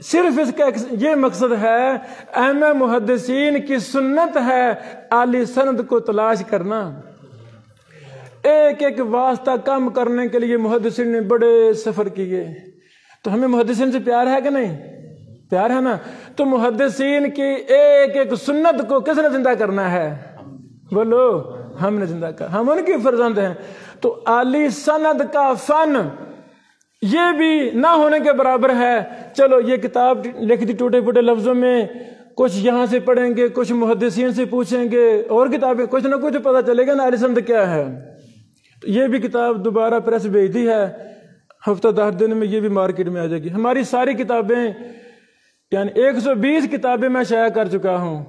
صرف اس کا یہ مقصد ہے، اہم محدثین کی سنت ہے اعلی سند کو تلاش کرنا۔ ایک ایک واسطہ کم کرنے کے لیے محدثین نے بڑے سفر کیے۔ تو ہمیں محدثین سے پیار ہے کہ نہیں؟ پیار ہے نا؟ تو محدثین کی ایک ایک سنت کو کس نے زندہ کرنا ہے؟ بولو، ہم نے زندہ کر، ہم ان کی فرزند ہیں۔ تو اعلی سند کا فن یہ بھی نہ ہونے کے برابر ہے۔ چلو یہ کتاب لکھ دی ٹوٹے پھوٹے لفظوں میں، کچھ یہاں سے پڑھیں گے، کچھ محدثین سے پوچھیں گے، اور کتابیں کچھ نہ کچھ پتہ چلے گا نا اعلی سند کیا ہے۔ تو یہ بھی کتاب دوبارہ پریس بھیج دی ہے، ہفتہ 10 دن میں یہ بھی مارکیٹ میں آ جائے گی۔ ہماری ساری کتابیں، یعنی 120 کتابیں میں شائع کر چکا ہوں۔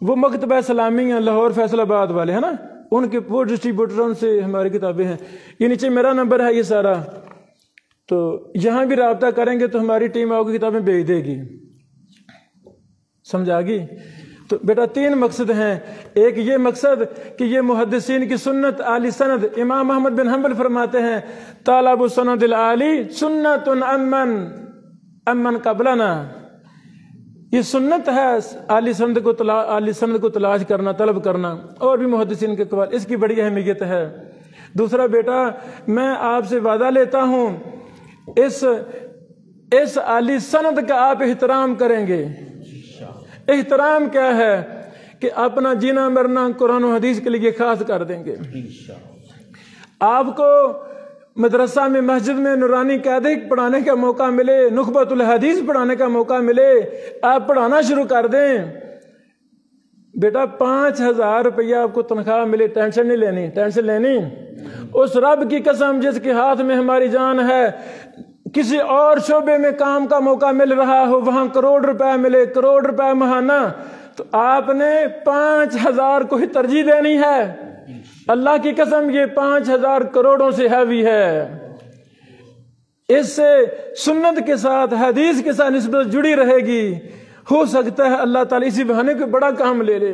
وہ مکتبہ اسلامی ہیں لاہور فیصل آباد والے ہیں نا، ان کے وہ ڈسٹریبیوٹروں سے ہماری کتابیں ہیں۔ یہ نیچے میرا نمبر ہے یہ سارا، تو یہاں بھی رابطہ کریں گے تو ہماری ٹیم آپ کی کتابیں بھیج دے گی۔ سمجھا گی؟ تو بیٹا 3 مقصد ہیں۔ ایک یہ مقصد کہ یہ محدثین کی سنت عالی سند، امام احمد بن حنبل فرماتے ہیں طالب السند العالی سنت امن قبلنا، یہ سنت ہے عالی سند کو تلاش کرنا، طلب کرنا، اور بھی محدثین کے قوال، اس کی بڑی اہمیت ہے۔ دوسرا بیٹا، میں آپ سے وعدہ لیتا ہوں اس عالی سند کا آپ احترام کریں گے۔ احترام کیا ہے؟ کہ اپنا جینا مرنا قرآن و حدیث کے لیے خاص کر دیں گے۔ آپ کو مدرسہ میں، مسجد میں نورانی قاعدے پڑھانے کا موقع ملے، نخبۃ الحدیث پڑھانے کا موقع ملے، آپ پڑھانا شروع کر دیں۔ بیٹا 5000 روپیہ آپ کو تنخواہ ملے، ٹینشن نہیں لینی، ٹینشن لینی اس رب کی قسم جس کے ہاتھ میں ہماری جان ہے۔ کسی اور شعبے میں کام کا موقع مل رہا ہو، وہاں کروڑ روپے ملے، کروڑ روپے ماہانہ، تو آپ نے 5000 کو ہی ترجیح دینی ہے۔ اللہ کی قسم یہ 5000 کروڑوں سے ہیوی ہے۔ اس سے سنت کے ساتھ، حدیث کے ساتھ نسبت جڑی رہے گی۔ ہو سکتا ہے اللہ تعالیٰ اسی بہانے کو بڑا کام لے لے۔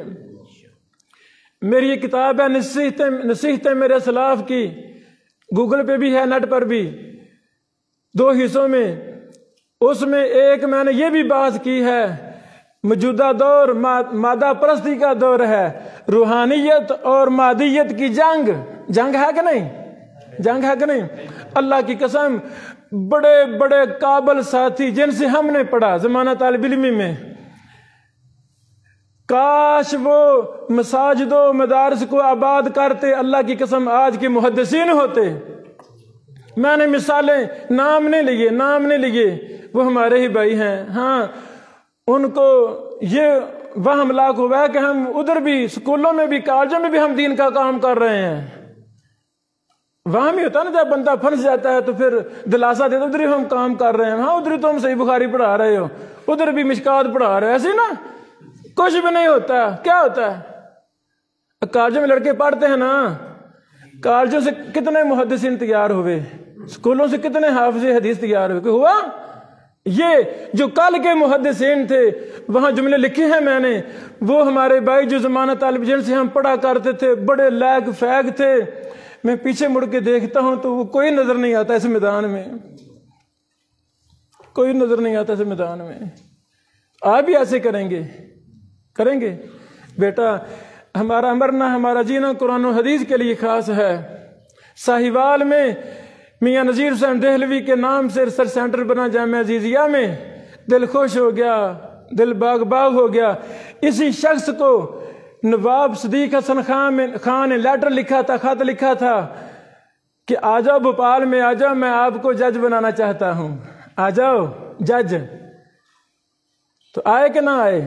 میری یہ کتاب ہے نصیحتیں میرے اسلاف کی، گوگل پہ بھی ہے، نیٹ پر بھی، 2 حصوں میں۔ اس میں ایک میں نے یہ بھی بات کی ہے، موجودہ دور مادہ پرستی کا دور ہے، روحانیت اور مادیت کی جنگ ہے کہ نہیں؟ جنگ ہے کہ نہیں؟ اللہ کی قسم بڑے بڑے قابل ساتھی جن سے ہم نے پڑھا زمانہ طالب علمی میں، کاش وہ مساجد و مدارس کو آباد کرتے، اللہ کی قسم آج کے محدثین ہوتے۔ میں نے مثالیں نام نہیں لیے، وہ ہمارے ہی بھائی ہیں۔ ہاں، ان کو یہ وہم لاک ہوا ہے کہ ہم ادھر بھی سکولوں میں بھی، کالجوں میں بھی ہم دین کا کام کر رہے ہیں۔ وہاں بھی ہوتا ہے نا، جب بندہ پھنس جاتا ہے تو پھر دلاسا دیتا، ادھر ہی ہم کام کر رہے ہیں، ہاں ادھر ہی تو ہم صحیح بخاری پڑھا رہے ہو، ادھر بھی مشکات پڑھا رہے ہیں، ایسے نا کچھ بھی نہیں ہوتا۔ کیا ہوتا ہے؟ کالجوں میں لڑکے پڑھتے ہیں نا، کالجوں سے کتنے محدثین تیار ہوئے، سکولوں سے کتنے حافظ حدیث تیار ہوئے، ہوا؟ یہ جو کل کے محدثین تھے، وہاں جملے لکھے ہیں میں نے، وہ ہمارے بھائی جو زمانہ طالب جن سے ہم پڑھا کرتے تھے، بڑے لائق فیگ تھے۔ میں پیچھے مڑ کے دیکھتا ہوں تو وہ کوئی نظر نہیں آتا اس میدان میں، کوئی نظر نہیں آتا اس میدان میں۔ آپ بھی ایسے کریں گے بیٹا؟ ہمارا مرنا، ہمارا جینا قرآن و حدیث کے لیے خاص ہے۔ ساہیوال میں میاں نذیر حسین دہلوی کے نام سے ریسرچ سینٹر بنا جامعہ عزیزیہ میں، دل خوش ہو گیا، دل باغ ہو گیا۔ اسی شخص کو نواب صدیق حسن خان نے لیٹر لکھا تھا، خط لکھا تھا کہ آ جاؤ بھوپال میں، آ جاؤ، میں آپ کو جج بنانا چاہتا ہوں، آ جاؤ جج۔ تو آئے کہ نہ آئے؟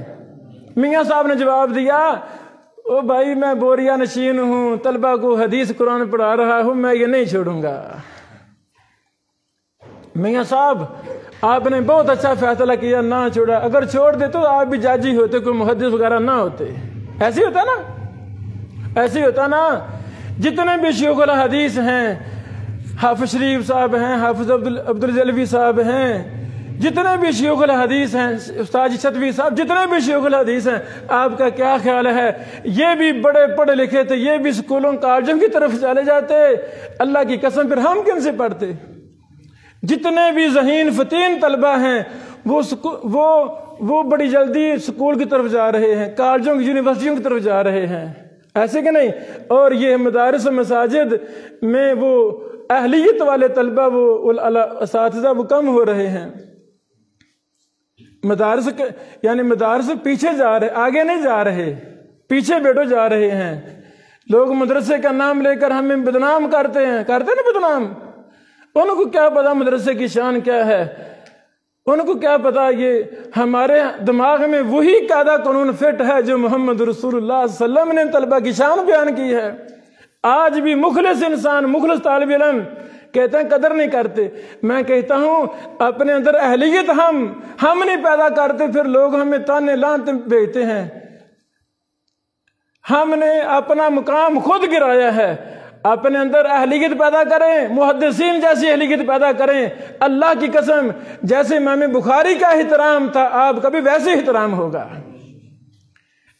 میاں صاحب نے جواب دیا، او بھائی میں بوریا نشین ہوں، طلبہ کو حدیث قرآن پڑھا رہا ہوں، میں یہ نہیں چھوڑوں گا۔ میاں صاحب آپ نے بہت اچھا فیصلہ کیا، نہ چھوڑا، اگر چھوڑ دے تو آپ بھی جج ہی ہوتے، کوئی محدث وغیرہ نہ ہوتے۔ ایسے ہوتا نا، ایسے ہوتا نا۔ جتنے بھی شیوخ الحدیث ہیں، حافظ شریف صاحب ہیں، حافظ عبدالجلوی صاحب ہیں، جتنے بھی شیوخ الحدیث ہیں، استاد شتوی صاحب، جتنے بھی شیوخ الحدیث ہیں، آپ کا کیا خیال ہے؟ یہ بھی بڑے پڑھے لکھے تھے، یہ بھی اسکولوں کالجوں کی طرف چلے جاتے، اللہ کی قسم پھر ہم کن سے پڑھتے؟ جتنے بھی ذہین فتین طلبہ ہیں وہ بڑی جلدی اسکول کی طرف جا رہے ہیں، کالجوں کی، یونیورسٹیوں کی طرف جا رہے ہیں، ایسے کہ نہیں؟ اور یہ مدارس و مساجد میں وہ اہلیت والے طلبہ، وہ اساتذہ وہ کم ہو رہے ہیں۔ مدارس یعنی مدارس پیچھے جا رہے، آگے نہیں جا رہے، پیچھے بیٹھو جا رہے ہیں۔ لوگ مدرسے کا نام لے کر ہمیں بدنام کرتے ہیں نا بدنام۔ ان کو کیا پتا مدرسے کی شان کیا ہے؟ ان کو کیا پتا یہ ہمارے دماغ میں وہی قاعدہ قانون فٹ ہے جو محمد رسول اللہ صلی اللہ علیہ وسلم نے طلبہ کی شان بیان کی ہے۔ آج بھی مخلص انسان، مخلص طالب علم کہتے ہیں قدر نہیں کرتے۔ میں کہتا ہوں اپنے اندر اہلیت ہم نہیں پیدا کرتے، پھر لوگ ہمیں تانے لانتے بھیجتے ہیں۔ ہم نے اپنا مقام خود گرایا ہے۔ اپنے اندر اہلیت پیدا کریں، محدثین جیسی اہلیت پیدا کریں۔ اللہ کی قسم جیسے امام بخاری کا احترام تھا آپ کا بھی ویسے احترام ہوگا۔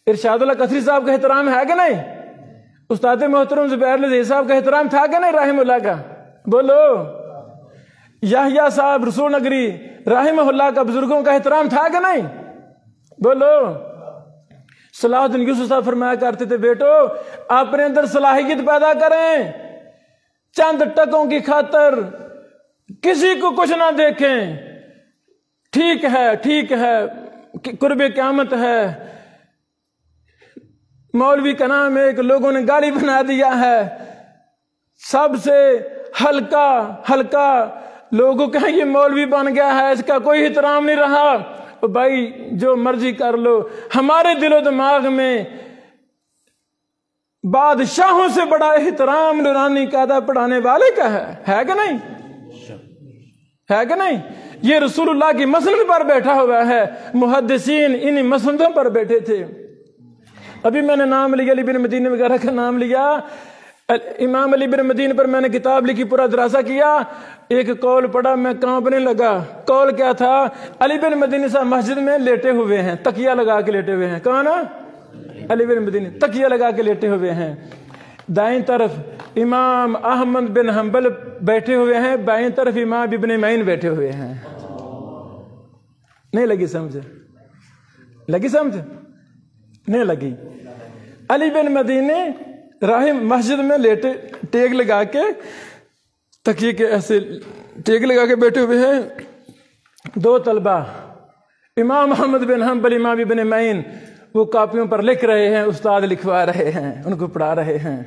ارشاد اللہ قصری صاحب کا احترام ہے کہ نہیں؟ استاد محترم زبیر لذیذ صاحب کا احترام تھا کہ نہیں رحمہ اللہ کا؟ بولو۔ یحییٰ صاحب رسول نگری رحمہ اللہ کا بزرگوں کا احترام تھا کہ نہیں؟ بولو۔ صلاح الدین یوسف صاحب فرمایا کرتے تھے بیٹو اپنے اندر صلاحیت پیدا کریں، چند ٹکوں کی خاطر کسی کو کچھ نہ دیکھیں۔ ٹھیک ہے قرب قیامت ہے، مولوی کا نام ایک لوگوں نے گالی بنا دیا ہے، سب سے ہلکا لوگوں کہیں یہ مولوی بن گیا ہے، اس کا کوئی احترام نہیں رہا۔ بھائی جو مرضی کر لو، ہمارے دل و دماغ میں بادشاہوں سے بڑا احترام نورانی قاعدہ پڑھانے والے کا ہے کہ نہیں؟ ہے کہ نہیں؟ یہ رسول اللہ کی مسند پر بیٹھا ہوا ہے، محدثین ان مسندوں پر بیٹھے تھے۔ ابھی میں نے نام لیا، علی بن مدینی وغیرہ کا نام لیا، امام علی بن مدینی پر میں نے کتاب لکھی، پورا دراسہ کیا، ایک قول پڑھا میں کانپنے لگا۔ قول کیا تھا؟ علی بن مدینی صاحب مسجد میں لیٹے ہوئے ہیں، تکیہ لگا کے لیٹے ہوئے ہیں۔ کون؟ علی بن مدینی تکیہ لگا کے لیٹے ہوئے ہیں۔ دائیں طرف امام احمد بن حنبل بیٹھے ہوئے ہیں، بائیں طرف امام ابن معین بیٹھے ہوئے ہیں۔ نہیں لگی سمجھ؟ لگی سمجھ؟ نہیں لگی۔ علی بن مدینی مسجد میں لیٹے، ٹیک لگا کے، تکیے کے ایسے ٹیک لگا کے بیٹھے ہوئے ہیں۔ دو طلبہ امام احمد بن حنبل، امام ابن معین، وہ کاپیوں پر لکھ رہے ہیں، استاد لکھوا رہے ہیں، ان کو پڑھا رہے ہیں۔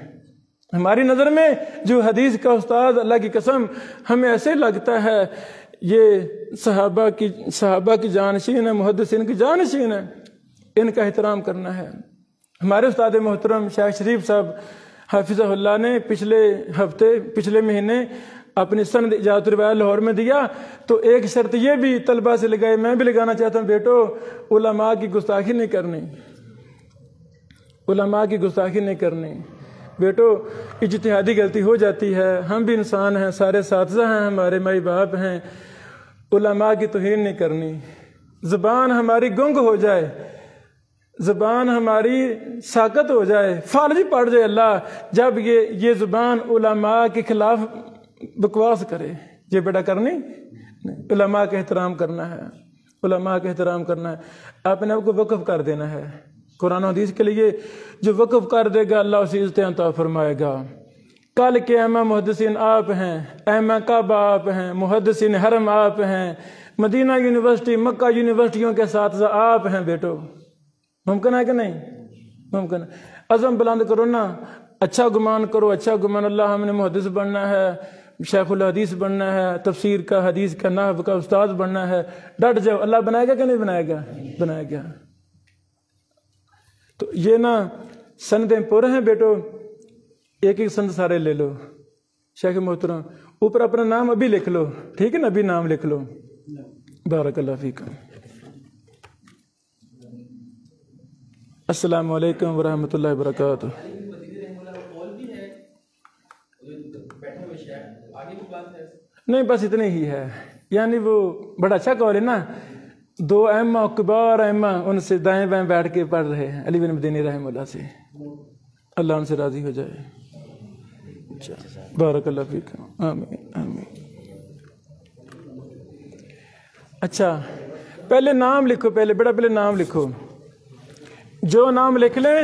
ہماری نظر میں جو حدیث کا استاد، اللہ کی قسم ہمیں ایسے لگتا ہے یہ صحابہ کی جانشین ہے، محدثین کی جانشین ہے، ان کا احترام کرنا ہے۔ ہمارے استاد محترم شیخ شریف صاحب حافظہ اللہ نے پچھلے مہینے اپنی سند ایجاد الروایات لاہور میں دیا، تو ایک شرط یہ بھی طلبہ سے لگائی، میں بھی لگانا چاہتا ہوں، بیٹو علماء کی گستاخی نہیں کرنی، علماء کی گستاخی نہیں کرنی۔ بیٹو اجتہادی غلطی ہو جاتی ہے، ہم بھی انسان ہیں، سارے اساتذہ ہیں، ہمارے مائی باپ ہیں، علماء کی توہین نہیں کرنی۔ زبان ہماری گنگ ہو جائے، زبان ہماری ساکت ہو جائے، فالجی پڑ جائے اللہ جب یہ زبان علماء کے خلاف بکواس کرے، یہ بیٹا کرنی نہیں۔ علماء کا احترام کرنا ہے، علماء کا احترام کرنا ہے، اپنے آپ کو وقف کر دینا ہے قرآن و حدیث کے لیے۔ جو وقف کر دے گا اللہ اسے عزت عطا فرمائے گا۔ کل کے ائمہ محدثین آپ ہیں، ائمہ کعبہ آپ ہیں، محدثین حرم آپ ہیں، مدینہ یونیورسٹی، مکہ یونیورسٹیوں کے اساتذہ آپ ہیں۔ بیٹو ممکن ہے کہ نہیں؟ ممکن ہے۔ عزم بلند کرو نا، اچھا گمان کرو، اچھا گمان، اللہ ہم نے محدث بننا ہے، شیخ الحدیث بننا ہے، تفسیر کا، حدیث کا، نحو کا استاد بننا ہے، ڈٹ جاؤ، اللہ بنائے گا کہ نہیں بنائے گا؟ بنائے گا۔ تو یہ نا سندیں پورے ہیں بیٹو، ایک ایک سند سارے لے لو۔ شیخ محترم اوپر اپنا نام ابھی لکھ لو، ٹھیک ہے نا؟ ابھی نام لکھ لو۔ بارک اللہ فیکم۔ السلام علیکم ورحمۃ اللہ وبرکاتہ۔ نہیں بس اتنے ہی ہے۔ یعنی وہ بڑا اچھا قول ہے نا، 2 ائمہ کبار ائمہ ان سے دائیں بائیں بیٹھ کے پڑھ رہے ہیں، علی بن مدینی رحمہ اللہ سے، اللہ ان سے راضی ہو جائے. بارک اللہ فیک. آمین آمین. اچھا پہلے نام لکھو، پہلے نام لکھو. جو نام لکھ لیں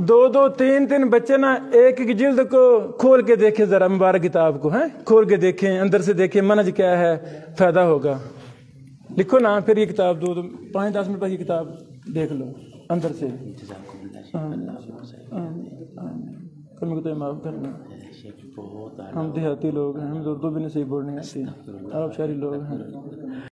2 3 بچے نا ایک جلد کو کھول کے دیکھیں ذرا، مبارک کتاب کو کھول کے دیکھیں، اندر سے دیکھیں منہج کیا ہے، فائدہ ہوگا. لکھو نا پھر یہ کتاب 5-10 منٹ بعد یہ کتاب دیکھ لو اندر سے. کمی کو تو معاف کرنا، ہم دیہاتی لوگ ہیں، ہم اردو بھی نہیں صحیح بولنے آتی، آپ شہری لوگ ہیں.